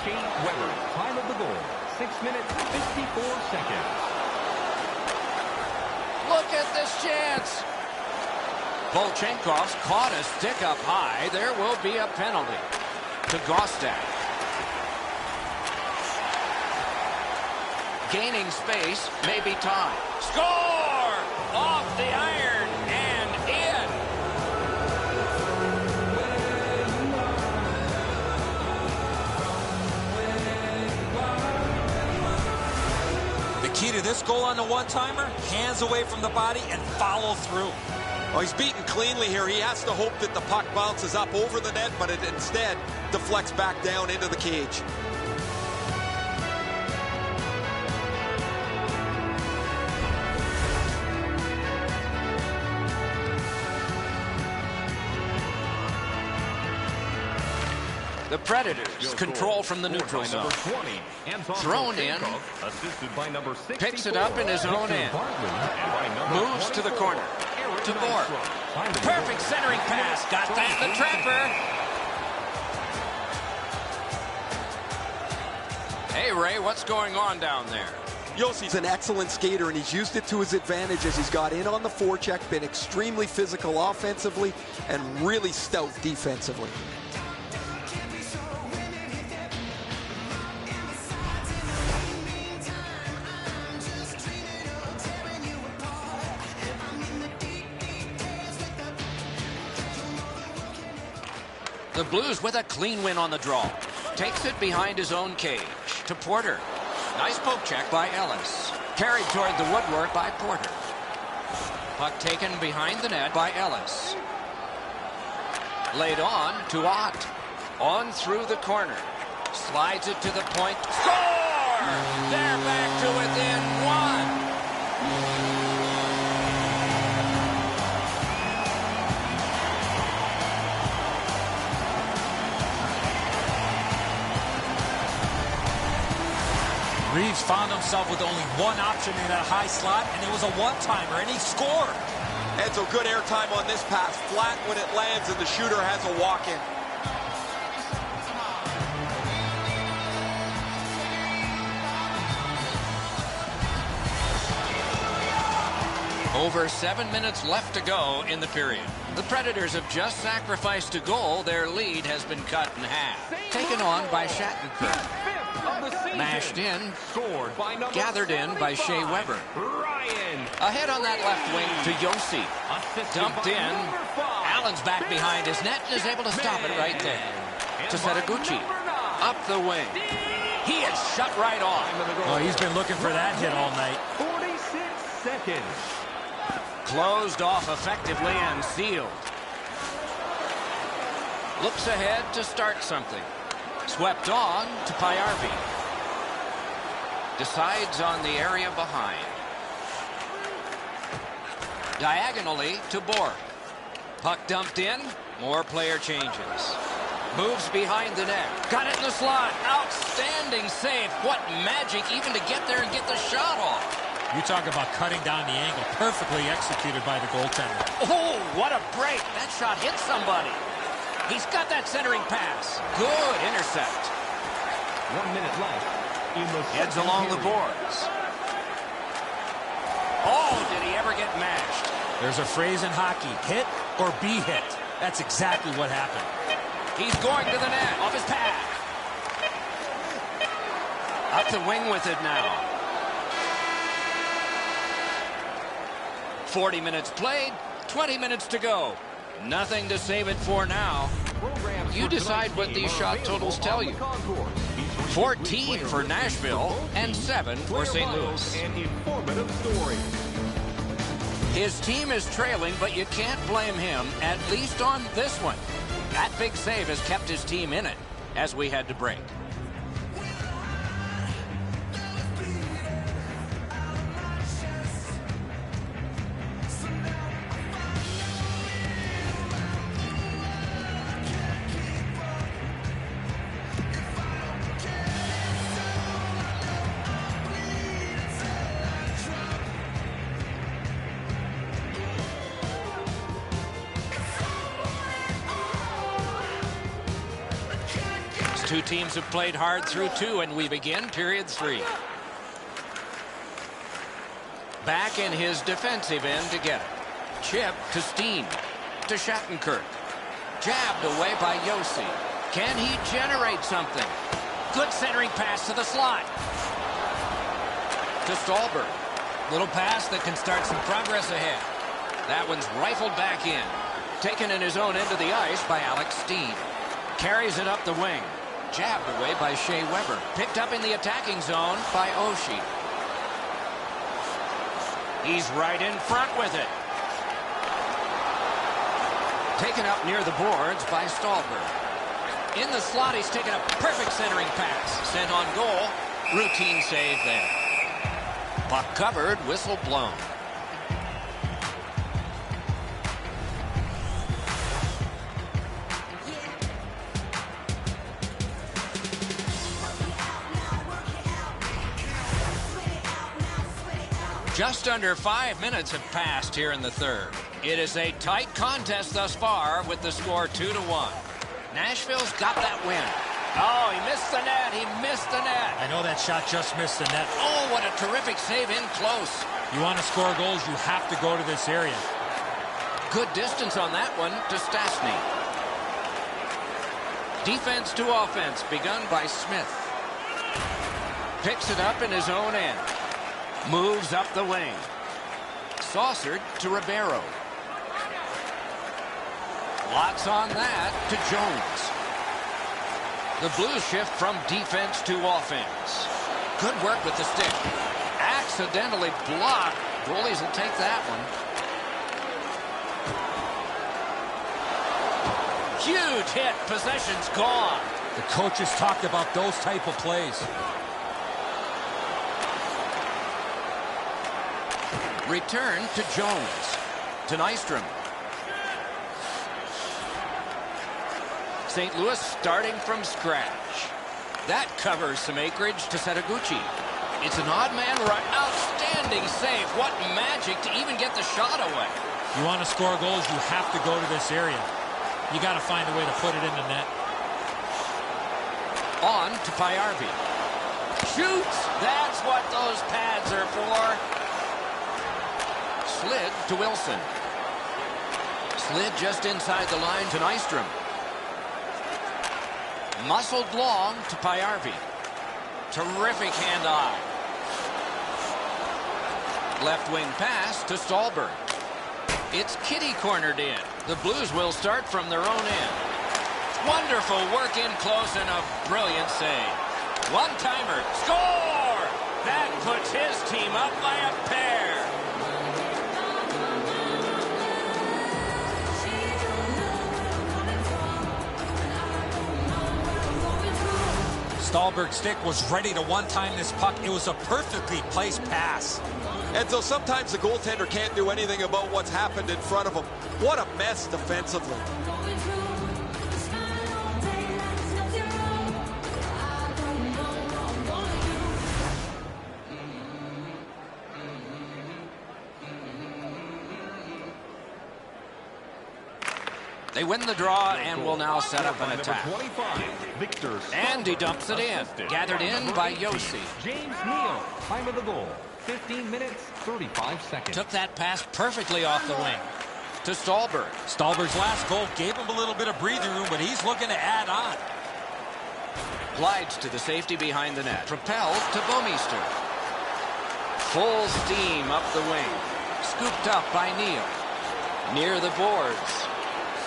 Shea Weber. Time of the goal, 6 minutes, 54 seconds. Look at this chance. Volchenkov's caught a stick up high. There will be a penalty to Gostak. Gaining space, maybe time. Score! Off the iron and in. The key to this goal on the one-timer, hands away from the body and follow through. Oh, he's beaten cleanly here. He has to hope that the puck bounces up over the net, but it instead deflects back down into the cage. The Predators control from the neutral zone. Thrown in. Picks it up in his own end. Moves to the corner. To Bourque. Perfect centering pass. Got that the trapper. Hey, Ray, what's going on down there? Yossi's an excellent skater, and he's used it to his advantage as he's got in on the forecheck, been extremely physical offensively, and really stout defensively. The Blues with a clean win on the draw. Takes it behind his own cage to Porter. Nice poke check by Ellis. Carried toward the woodwork by Porter. Puck taken behind the net by Ellis. Laid on to Ott. On through the corner. Slides it to the point. Score! They're back to within one. Reeves found himself with only one option in that high slot, and it was a one-timer, and he scored. Edzo, good airtime on this pass. Flat when it lands, and the shooter has a walk-in. Over 7 minutes left to go in the period. The Predators have just sacrificed a goal. Their lead has been cut in half. Taken on by Shattenkirk. Mashed in, gathered in by Shea Weber. Ahead on that left wing to Josi. Dumped in. Allen's back behind his net and is able to stop it right there. To Setaguchi. Up the wing. He is shut right off. Oh, he's been looking for that hit all night. 46 seconds. Closed off effectively and sealed. Looks ahead to start something. Swept on to Payarvi. Decides on the area behind. Diagonally to Borg. Puck dumped in. More player changes. Moves behind the net. Got it in the slot. Outstanding save. What magic even to get there and get the shot off. You talk about cutting down the angle. Perfectly executed by the goaltender. Oh, what a break. That shot hit somebody. He's got that centering pass. Good intercept. 1 minute left in the Heads second along the period. boards. Oh, did he ever get mashed? There's a phrase in hockey, hit or be hit. That's exactly what happened. He's going to the net off his pad. Up the wing with it now. 40 minutes played, 20 minutes to go. Nothing to save it for now. Programs You for decide tonight's what game these are shot available totals tell on the you. concourse. Featuring 14 complete for player Nashville reviews for and both 7 teams, for player St. bios, Louis. and informative stories. His team is trailing, but you can't blame him, at least on this one. That big save has kept his team in it as we head to break. Two teams have played hard through 2, and we begin period 3. Back in his defensive end to get it. Chip to Steen. To Shattenkirk. Jabbed away by Yossi. Can he generate something? Good centering pass to the slot. To Stolberg. Little pass that can start some progress ahead. That one's rifled back in. Taken in his own end of the ice by Alex Steen. Carries it up the wing. Jabbed away by Shea Weber. Picked up in the attacking zone by Oshie. He's right in front with it. Taken up near the boards by Stolberg. In the slot, he's taken a perfect centering pass. Sent on goal. Routine save there. Puck covered, whistle blown. Just under 5 minutes have passed here in the third. It is a tight contest thus far with the score 2-1. Nashville's got that win. Oh, he missed the net. He missed the net. I know that shot just missed the net. Oh, what a terrific save in close. You want to score goals, you have to go to this area. Good distance on that one to Stastny. Defense to offense begun by Smith. Picks it up in his own end. Moves up the wing. Saucered to Ribeiro. Lots on that to Jones. The Blues shift from defense to offense. Good work with the stick. Accidentally blocked. Goalies will take that one. Huge hit. Possession's gone. The coaches talked about those type of plays. Return to Jones. To Nystrom. St. Louis starting from scratch. That covers some acreage to Setaguchi. It's an odd man run. Outstanding save. What magic to even get the shot away. You want to score goals, you have to go to this area. You got to find a way to put it in the net. On to Payarvi. Shoots. That's what those pads are for. Slid to Wilson. Slid just inside the line to Nystrom. Muscled long to Payarvi. Terrific hand-eye. Left wing pass to Stolberg. It's kitty-cornered in. The Blues will start from their own end. Wonderful work in close and a brilliant save. One-timer. Score! That puts his team up by a pair. Stolberg's stick was ready to one-time this puck. It was a perfectly placed pass. And so sometimes the goaltender can't do anything about what's happened in front of him. What a mess defensively. Going through the smile all day like it's nothing wrong. I don't know what I'm gonna do. They win the draw and will now set up an attack. 25, Victor. And he dumps it in. Gathered in by Yossi. James Neal, time of the goal, 15 minutes, 35 seconds. Took that pass perfectly off the wing to Stallberg. Stallberg's last goal gave him a little bit of breathing room, but he's looking to add on. Glides to the safety behind the net. Propelled to Bouwmeester. Full steam up the wing. Scooped up by Neal. Near the boards.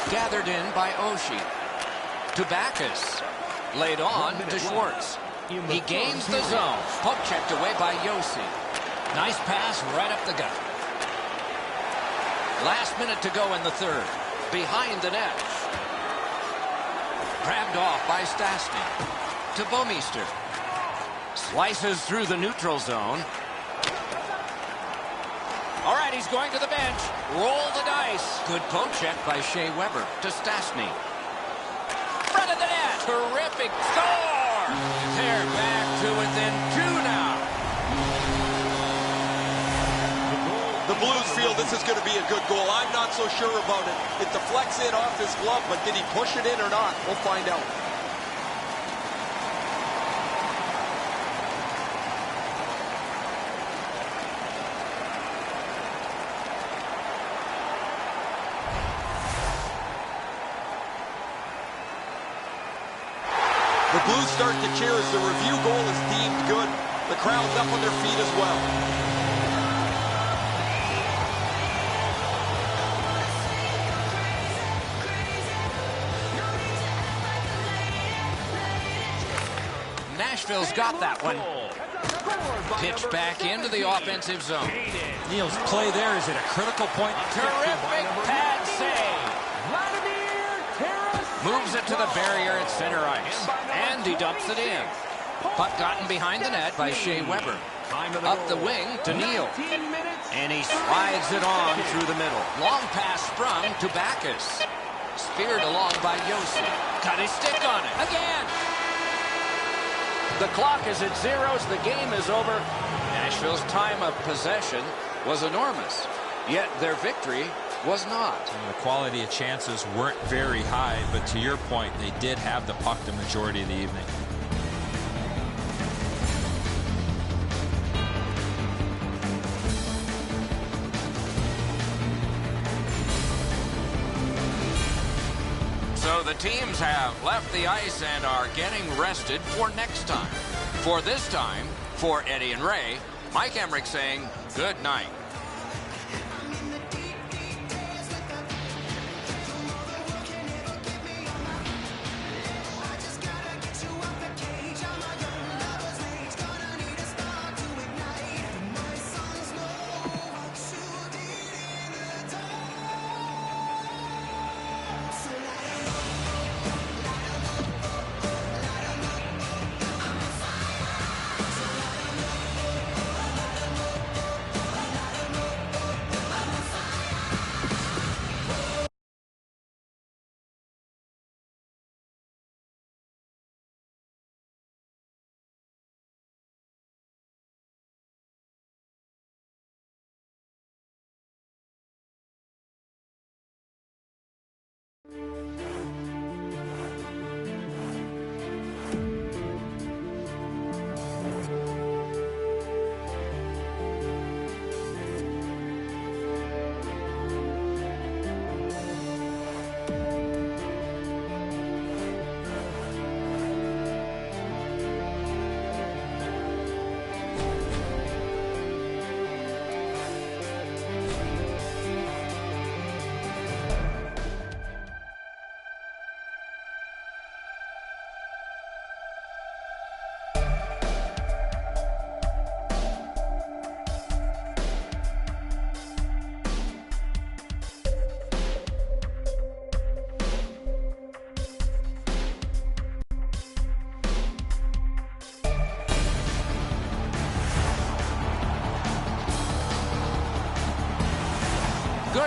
Gathered in by Oshie. To Backus. Laid on to Schwartz. He gains the zone. Poke checked away by Yossi. Nice pass right up the gut. Last minute to go in the third. Behind the net. Grabbed off by Stastny. To Bouwmeester. Slices through the neutral zone. All right, he's going to the bench. Roll the dice. Good poke check by Shea Weber to Stastny. Front of the net. Terrific score. They're back to within 2 now. The Blues feel this is going to be a good goal. I'm not so sure about it. It deflects in off his glove, but did he push it in or not? We'll find out. The Blues start to cheer as the review goal is deemed good. The crowd's up on their feet as well. Nashville's got that one. Pitched back into the offensive zone. Neal's play there is at a critical point. Terrific pad save. Moves it to the barrier at center ice. And he dumps it in. Puck gotten behind the net by Shea Weber. Up the wing to Neal. And he slides it on through the middle. Long pass sprung to Backus. Speared along by Yossi. Got his stick on it. Again. The clock is at zeros. The game is over. Nashville's time of possession was enormous. Yet their victory was not. The quality of chances weren't very high, but to your point, they did have the puck the majority of the evening. So the teams have left the ice and are getting rested for next time. For this time, for Eddie and Ray, Mike Emmerich saying good night.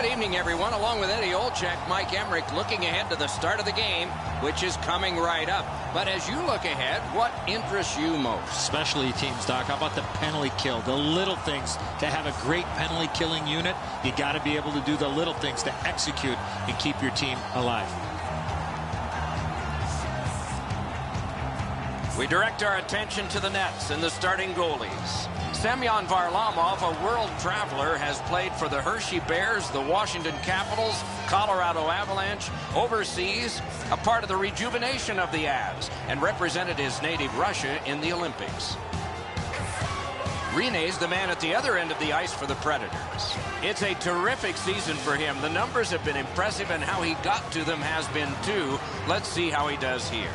Good evening, everyone. Along with Eddie Olczyk, Mike Emmerich looking ahead to the start of the game, which is coming right up. But as you look ahead, what interests you most? Specialty teams, Doc. How about the penalty kill? The little things. To have a great penalty killing unit, you got to be able to do the little things to execute and keep your team alive. We direct our attention to the nets and the starting goalies. Semyon Varlamov, a world traveler, has played for the Hershey Bears, the Washington Capitals, Colorado Avalanche, overseas, a part of the rejuvenation of the Avs, and represented his native Russia in the Olympics. Rene's the man at the other end of the ice for the Predators. It's a terrific season for him. The numbers have been impressive, and how he got to them has been too. Let's see how he does here.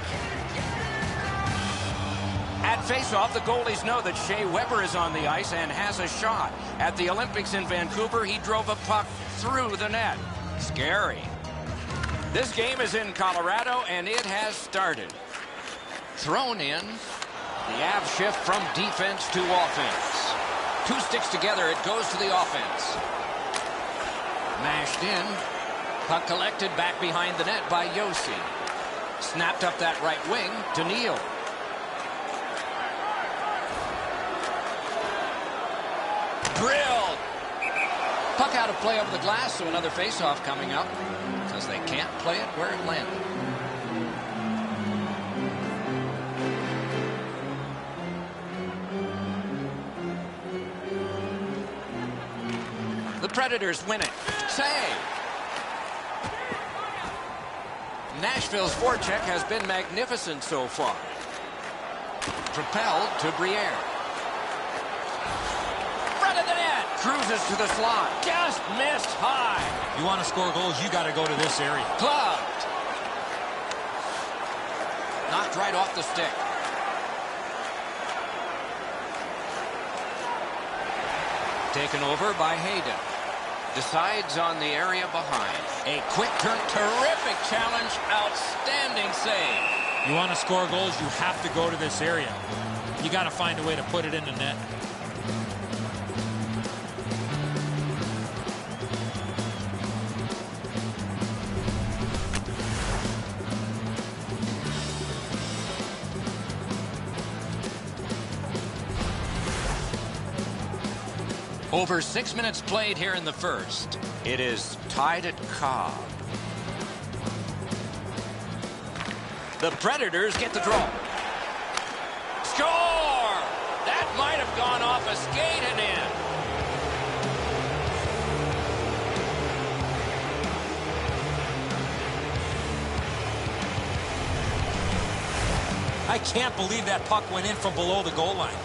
At faceoff, the goalies know that Shea Weber is on the ice and has a shot. At the Olympics in Vancouver, he drove a puck through the net. Scary. This game is in Colorado, and it has started. Thrown in. The Avs shift from defense to offense. Two sticks together, it goes to the offense. Mashed in. Puck collected back behind the net by Yossi. Snapped up that right wing to Neal. Drilled. Puck out of play over the glass, so another faceoff coming up because they can't play it where it landed. The Predators win it. Save. Nashville's forecheck has been magnificent so far. Propelled to Briere. Front of the net. Cruises to the slot. Just missed high. You want to score goals, you got to go to this area. Gloved. Knocked right off the stick. Taken over by Hayden. Decides on the area behind. A quick turn. Terrific challenge. Outstanding save. You want to score goals, you have to go to this area. You got to find a way to put it in the net. Over 6 minutes played here in the first. It is tied at Cobb. The Predators get the draw. Score! That might have gone off a skate and in. I can't believe that puck went in from below the goal line.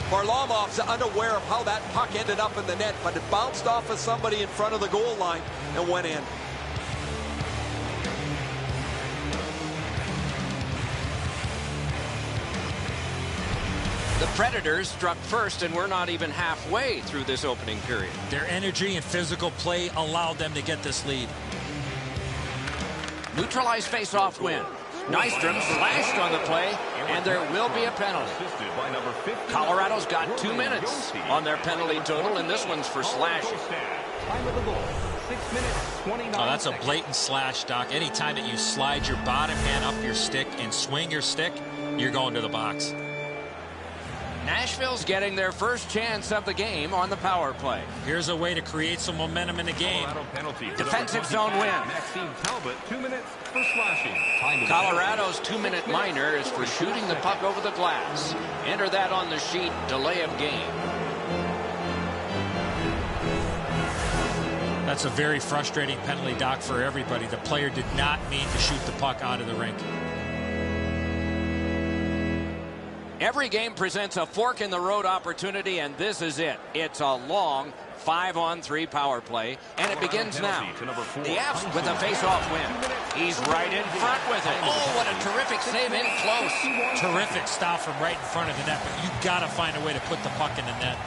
Varlamov's unaware of how that puck ended up in the net, but it bounced off of somebody in front of the goal line and went in. The Predators struck first, and we're not even halfway through this opening period. Their energy and physical play allowed them to get this lead. Neutralized face-off win. Nystrom slashed on the play, and there will be a penalty. Colorado's got 2 minutes on their penalty total, and this one's for slashing. Oh, that's a blatant slash, Doc. Anytime that you slide your bottom hand up your stick and swing your stick, you're going to the box. Nashville's getting their first chance of the game on the power play. Here's a way to create some momentum in the game. Defensive zone win. Maxime Talbot, 2 minutes for slashing. Colorado's 2-minute minor is for shooting the puck over the glass. Enter that on the sheet, delay of game. That's a very frustrating penalty, Doc, for everybody. The player did not mean to shoot the puck out of the rink. Every game presents a fork-in-the-road opportunity, and this is it. It's a long 5-on-3 power play, and it begins now. The Avs with a face-off win. He's right in front with it. Oh, what a terrific save in close. Terrific stop from right in front of the net, but you got to find a way to put the puck in the net.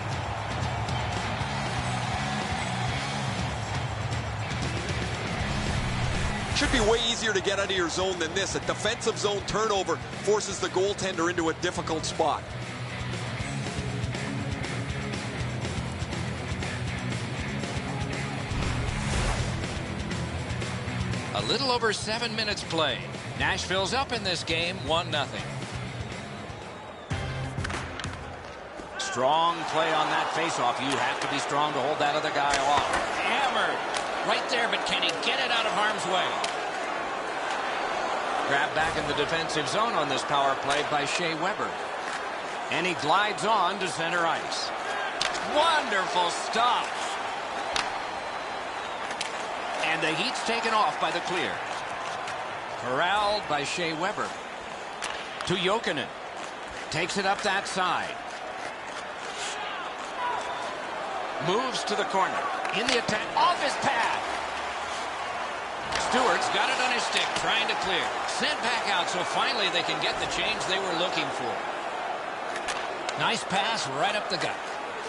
Should be way easier to get out of your zone than this. A defensive zone turnover forces the goaltender into a difficult spot. little over 7 minutes played. Nashville's up in this game 1-0. Strong play on that faceoff. You have to be strong to hold that other guy off. Hammered right there, but can he get it out of harm's way? Grabbed back in the defensive zone on this power play by Shea Weber. And he glides on to center ice. Wonderful stop. And the heat's taken off by the clear. Corralled by Shea Weber. To Jokinen. Takes it up that side. Moves to the corner. In the attack. Off his pad. Stewart's got it on his stick. Trying to clear. Sent back out so finally they can get the change they were looking for. Nice pass right up the gut.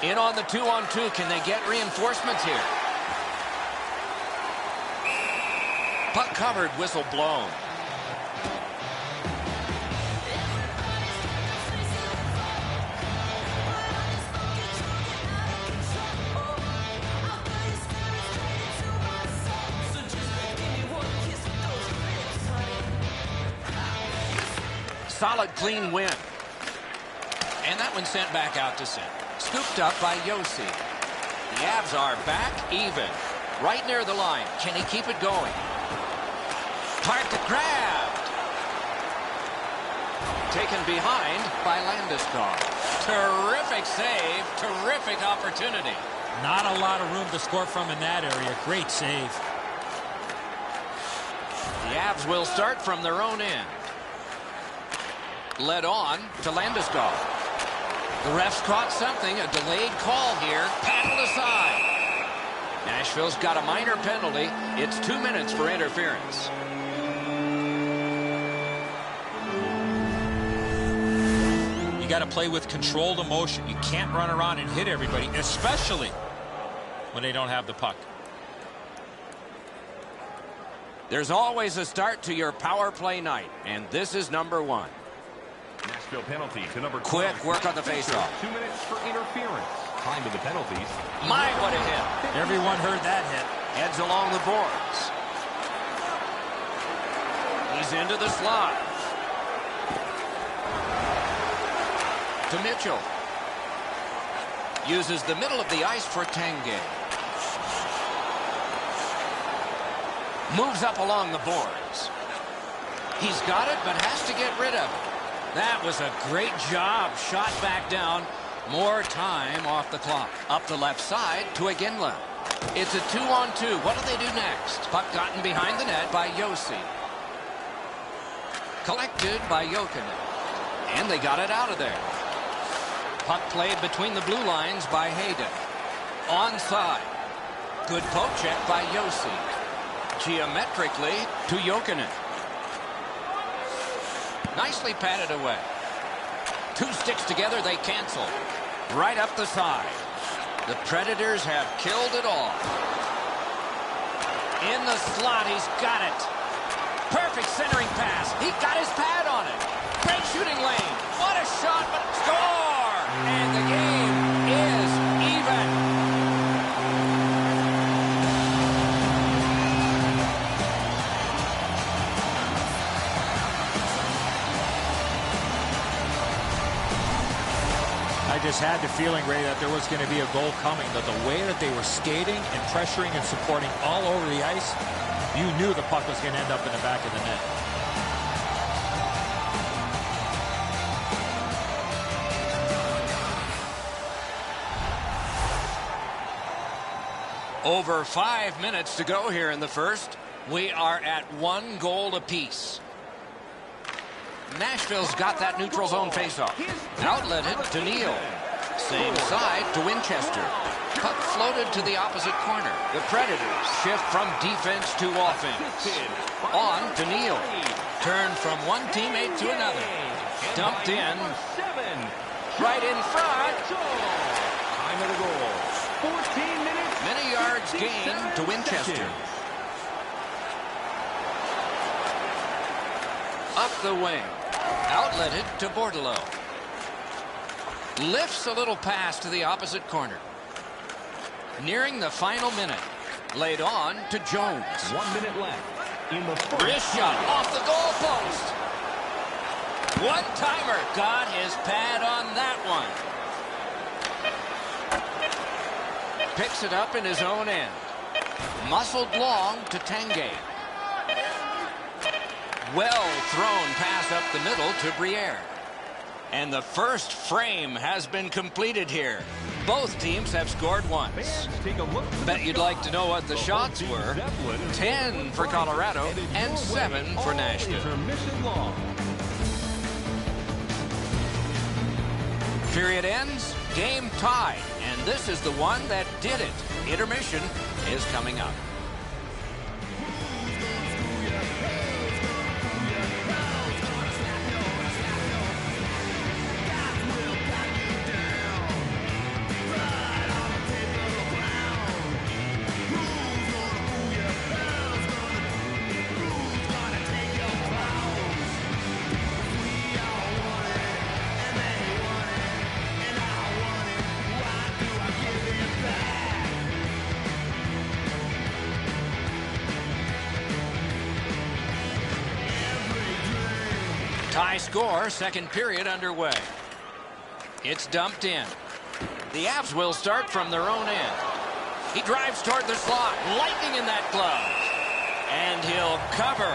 In on the 2-on-2. Can they get reinforcements here? Puck covered, whistle blown. Solid, clean win. And that one sent back out to center. Scooped up by Yossi. The Avs are back even. Right near the line. Can he keep it going? Hard to grab. Taken behind by Landeskog. Terrific save. Terrific opportunity. Not a lot of room to score from in that area. Great save. The Avs will start from their own end. Led on to Landeskog. The refs caught something. A delayed call here. Paddled aside. Nashville's got a minor penalty. It's 2 minutes for interference. You got to play with controlled emotion. You can't run around and hit everybody, especially when they don't have the puck. There's always a start to your power play night, and this is number 1. Nashville penalty to number 12. Quick work on the faceoff. 2 minutes for interference. Time of the penalties. My, what a hit. Everyone heard that hit. Heads along the boards. He's into the slot. To Mitchell. Uses the middle of the ice for Tanguay. Moves up along the boards. He's got it, but has to get rid of it. That was a great job. Shot back down. More time off the clock. Up the left side to Iginla. It's a 2-on-2. What do they do next? Puck gotten behind the net by Yossi. Collected by Jokinen. And they got it out of there. Puck played between the blue lines by Hayden. Onside. Good poke check by Yossi. Geometrically to Jokinen. Nicely patted away. 2 sticks together, they cancel. Right up the side. The Predators have killed it all. In the slot, he's got it. Perfect centering pass. He got his pad on it. Great shooting lane. What a shot, but score! And the game is even. I just had the feeling, Ray, that there was going to be a goal coming. That the way that they were skating and pressuring and supporting all over the ice, you knew the puck was going to end up in the back of the net. Over 5 minutes to go here in the first. We are at 1 goal apiece. Nashville's got that neutral zone faceoff. Outletted to Neal. Same side to Winchester. Puck floated to the opposite corner. The Predators shift from defense to offense. On to Neal. Turned from one teammate to another. Dumped in. Right in front. Time of the goal. 14 minutes. Many yards gained to Winchester. Up the wing. Outletted to Bordelot. Lifts a little pass to the opposite corner. Nearing the final minute. Laid on to Jones. 1 minute left. in the first. Wrist shot off the goal post. One-timer. Got his pad on that one. Picks it up in his own end. Muscled long to Tanguay. Well thrown pass up the middle to Briere. And the first frame has been completed here. Both teams have scored once. Fans, take a look. Bet you'd like to know what the shots were. 10 for Colorado and 7 for Nashville. Intermission long. Period ends, game tied. And this is the one that did it. Intermission is coming up. Tie score, second period underway. It's dumped in. The Avs will start from their own end. He drives toward the slot. Lightning in that glove. And he'll cover.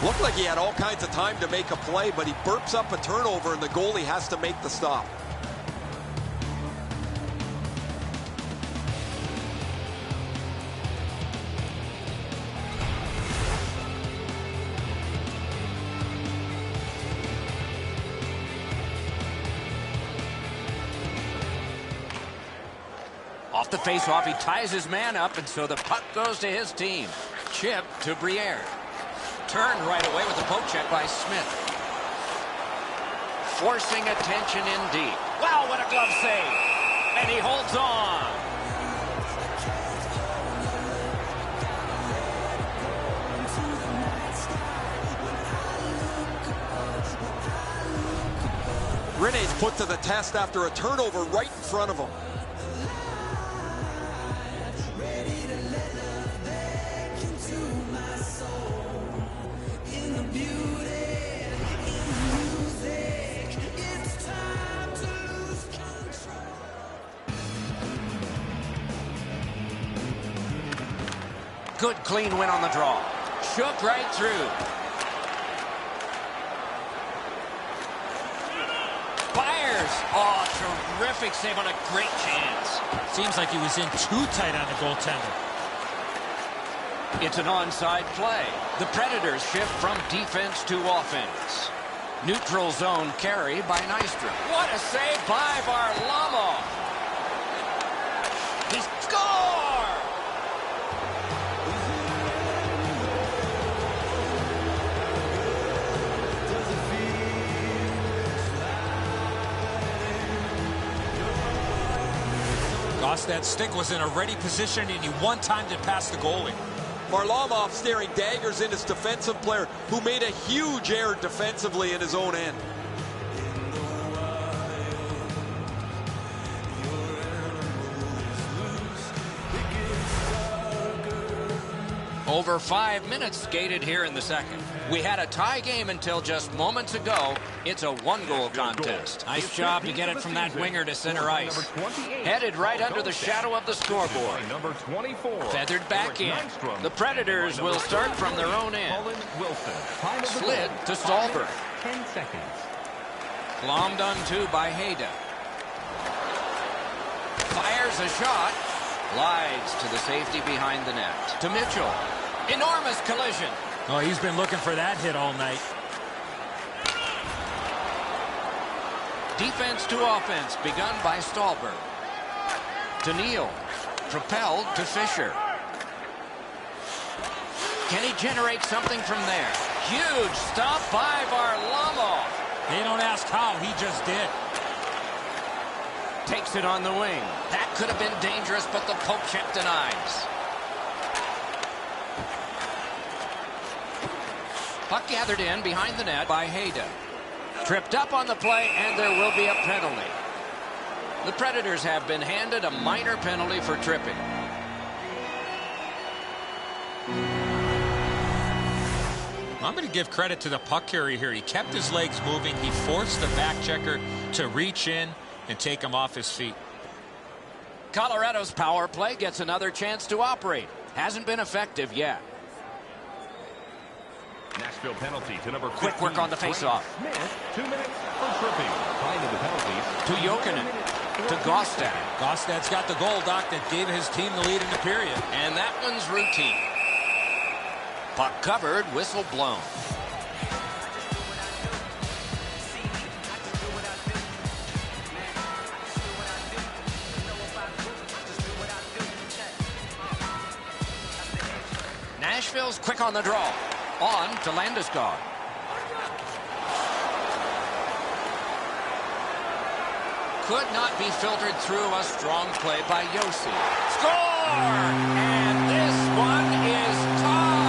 Looked like he had all kinds of time to make a play, but he burps up a turnover, and the goalie has to make the stop. Off the faceoff, he ties his man up, and so the puck goes to his team. Chip to Briere. Turned right away with the poke check by Smith. Forcing attention in deep. Wow, what a glove save. And he holds on. Rene's put to the test after a turnover right in front of him. Good clean win on the draw. Shook right through. Fires. Oh, terrific save on a great chance. Seems like he was in too tight on the goaltender. It's an onside play. The Predators shift from defense to offense. Neutral zone carry by Nystrom. What a save by Varlamov. He scores! That stick was in a ready position, and he one-timed it past the goalie. Varlamov staring daggers in his defensive player, who made a huge error defensively in his own end. Over 5 minutes skated here in the second. We had a tie game until just moments ago. It's a one-goal contest. Nice job to get it from that winger to center ice. Headed right under the shadow of the scoreboard. Number 24. Feathered back in. The Predators will start from their own end. Slid to Stolberg. 10 seconds. Glommed on two by Hayda. Fires a shot. Glides to the safety behind the net. To Mitchell. Enormous collision. Oh, he's been looking for that hit all night. Defense to offense begun by Stolberg. To Neal. Propelled to Fisher. Can he generate something from there? Huge stop by Varlamov. They don't ask how, he just did. Takes it on the wing. That could have been dangerous, but the poke check denies. Puck gathered in behind the net by Hayda. Tripped up on the play, and there will be a penalty. The Predators have been handed a minor penalty for tripping. I'm going to give credit to the puck carrier here. He kept his legs moving. He forced the back checker to reach in and take him off his feet. Colorado's power play gets another chance to operate. Hasn't been effective yet. Nashville penalty to number 15. Quick work on the faceoff. Smith, 2 minutes for tripping. Fine of the penalties. To Jokinen. To Gostad. Gostad's got the goal, Doc, that gave his team the lead in the period. And that one's routine. Puck covered, whistle blown. Nashville's quick on the draw. On to Landeskog. Could not be filtered through a strong play by Yossi. Score! And this one is tied.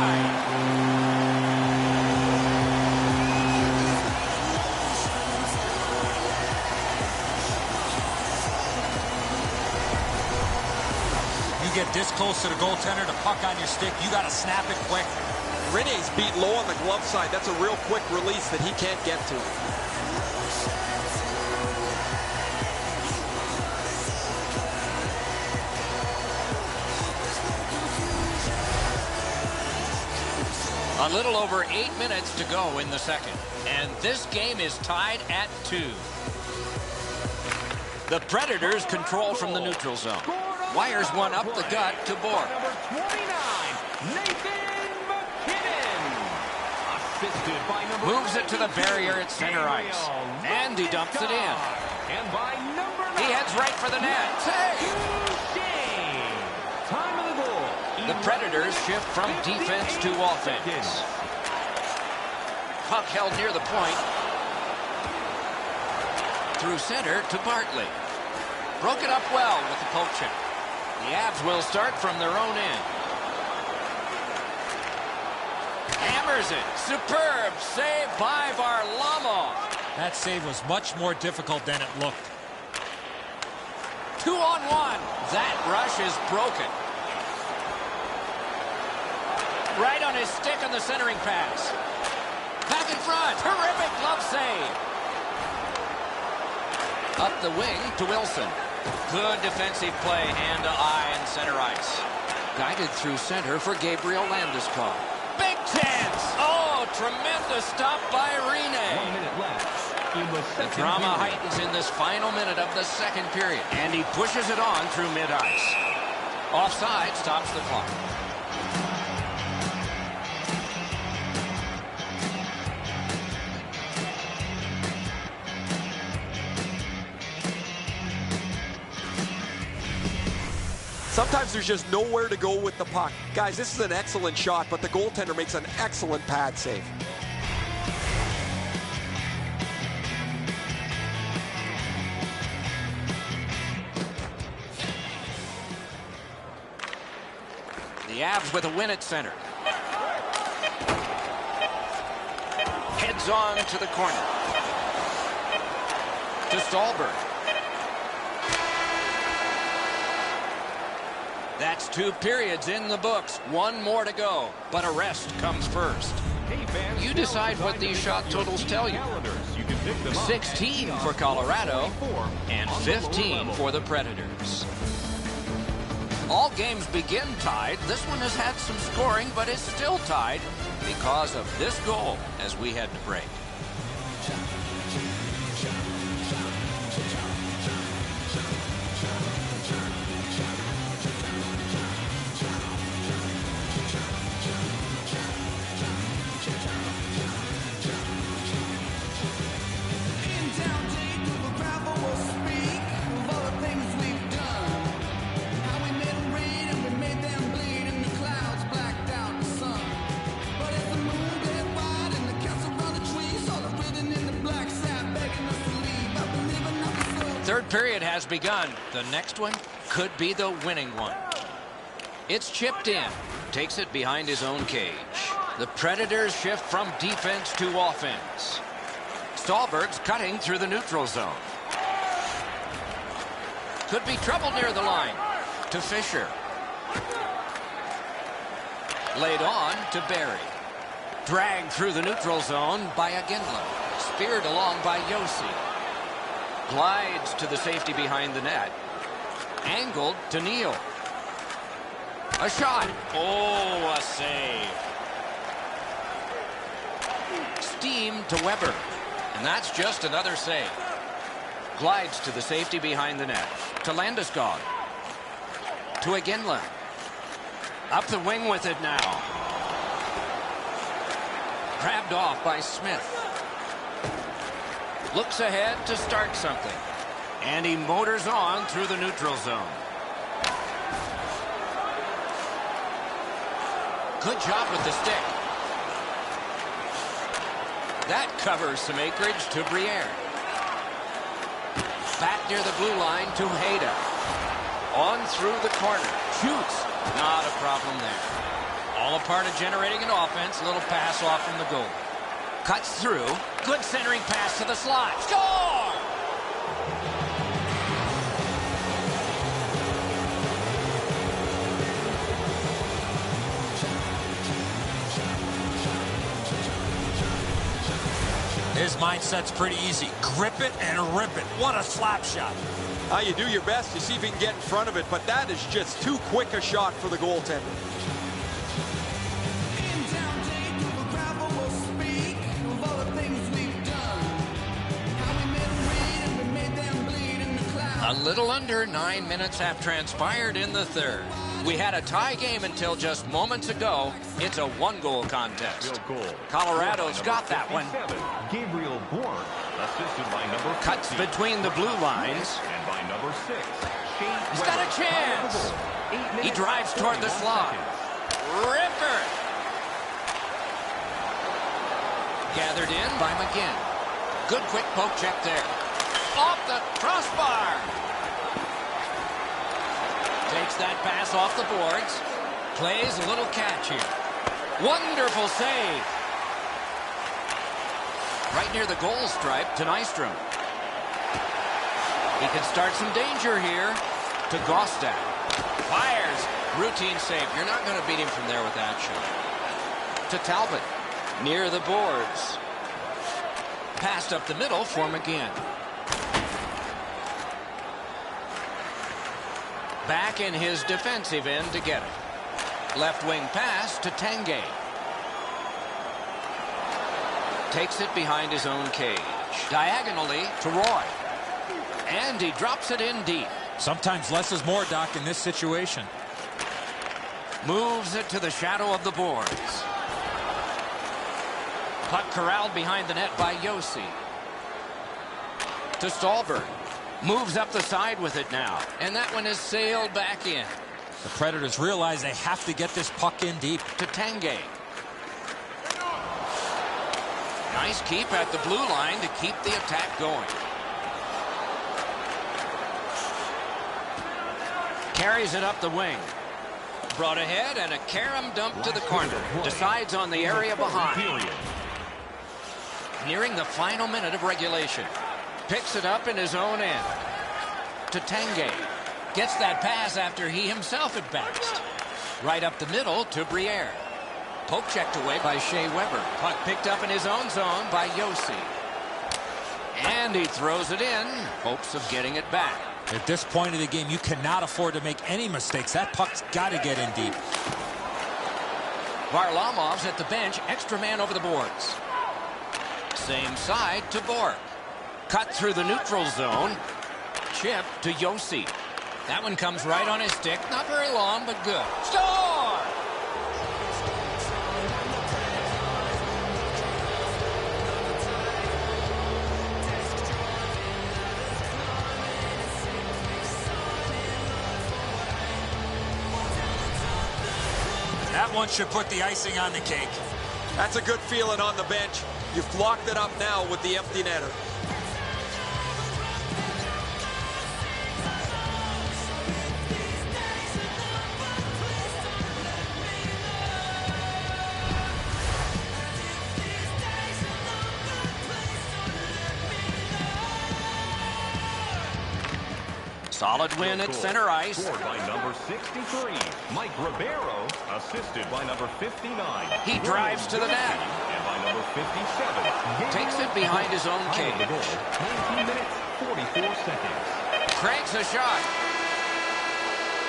You get this close to the goaltender, the puck on your stick, you got to snap it quick. Rene's beat low on the glove side. That's a real quick release that he can't get to. A little over 8 minutes to go in the second. And this game is tied at 2. The Predators control from the neutral zone. Wires one up the gut to Bork. Number 29, Nathan McKinnon. Assisted by number Moves it to the barrier at center ice. And he dumps it in. And by number 9, He heads right for the net. Save! Time of the goal. The Predators shift from defense to offense. Puck held near the point. Through center to Bartley. Broke it up well with the poke check. The Avs will start from their own end. Hammers it. Superb save by Varlamov. That save was much more difficult than it looked. 2-on-1. That rush is broken. Right on his stick on the centering pass. Back in front. Terrific glove save. Up the wing to Wilson. Good defensive play, hand to eye and center ice. Guided through center for Gabriel Landeskog. Big chance. Oh, tremendous stop by 1 Rene. minute left in the The second drama period. heightens in this final minute of the second period. And he pushes it on through mid-ice. Offside stops the clock. Sometimes there's just nowhere to go with the puck. Guys, this is an excellent shot, but the goaltender makes an excellent pad save. The Avs with a win at center. Heads on to the corner. To Stallberg. That's 2 periods in the books. 1 more to go. But a rest comes first. Hey, fans, You decide what these shot totals tell you. You can pick them up 16 for Colorado and 15 for the Predators. All games begin tied. This one has had some scoring, but is still tied because of this goal as we head to break. Third period has begun. The next one could be the winning one. It's chipped in. Takes it behind his own cage. The Predators shift from defense to offense. Stallberg's cutting through the neutral zone. Could be trouble near the line. To Fisher. Laid on to Barry. Dragged through the neutral zone by Aginla. Speared along by Yossi. Glides to the safety behind the net. Angled to Neal. A shot. Oh, a save. Steam to Weber. And that's just another save. Glides to the safety behind the net. To Landeskog. To Aginla. Up the wing with it now. Grabbed off by Smith. Looks ahead to start something. And he motors on through the neutral zone. Good job with the stick. That covers some acreage to Briere. Back near the blue line to Hayda. On through the corner. Shoots. Not a problem there. All a part of generating an offense. A little pass off from the goal. Cuts through. Good centering pass to the slot. Score! His mindset's pretty easy. Grip it and rip it. What a slap shot. You do your best to see if you can get in front of it, but that is just too quick a shot for the goaltender. A little under 9 minutes have transpired in the third. We had a tie game until just moments ago. It's a one-goal contest. Colorado's got that one. Gabriel Bourne, assisted by number 50, Cuts between the blue lines. and by number 6. He's got a chance. He drives toward the slot. Ripper. Gathered in by McGinn. Good quick poke check there. Off the crossbar. Takes that pass off the boards. Plays a little catch here. Wonderful save. Right near the goal stripe to Nystrom. He can start some danger here to Gostad. Fires. Routine save. You're not going to beat him from there with that shot. To Talbot. Near the boards. Passed up the middle for McGinn. Back in his defensive end to get it. Left wing pass to Tanguay. Takes it behind his own cage. Diagonally to Roy. And he drops it in deep. Sometimes less is more, Doc, in this situation. Moves it to the shadow of the boards. Puck corralled behind the net by Yossi. To Stallberg. Moves up the side with it now. And that one is sailed back in. The Predators realize they have to get this puck in deep. To Tanguay. Nice keep at the blue line to keep the attack going. Carries it up the wing. Brought ahead and a carom dump to the corner. Decides on the area behind. Nearing the final minute of regulation. Picks it up in his own end. To Tanguay. Gets that pass after he himself had passed. Right up the middle to Briere. Poke checked away by Shea Weber. Puck picked up in his own zone by Yossi. And he throws it in. Hopes of getting it back. At this point of the game, you cannot afford to make any mistakes. That puck's got to get in deep. Varlamov's at the bench. Extra man over the boards. Same side to Bork. Cut through the neutral zone. Chip to Yossi. That one comes right on his stick. Not very long, but good. Score! That one should put the icing on the cake. That's a good feeling on the bench. You've locked it up now with the empty netter. Solid win at center ice. Scored by number 63, Mike Ribeiro, assisted by number 59. He drives to the net. And by number 57. Takes it behind his own Time of the cage. goal, 19 minutes, 44 seconds. Cranks a shot.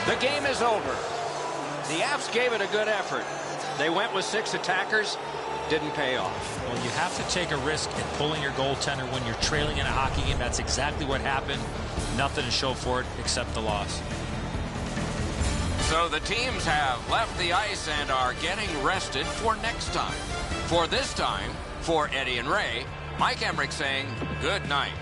The game is over. The Avs gave it a good effort. They went with 6 attackers. Didn't pay off. Well, you have to take a risk in pulling your goaltender when you're trailing in a hockey game. That's exactly what happened. Nothing to show for it except the loss. So the teams have left the ice and are getting rested for next time. For this time, for Eddie and Ray, Mike Emmerich saying good night.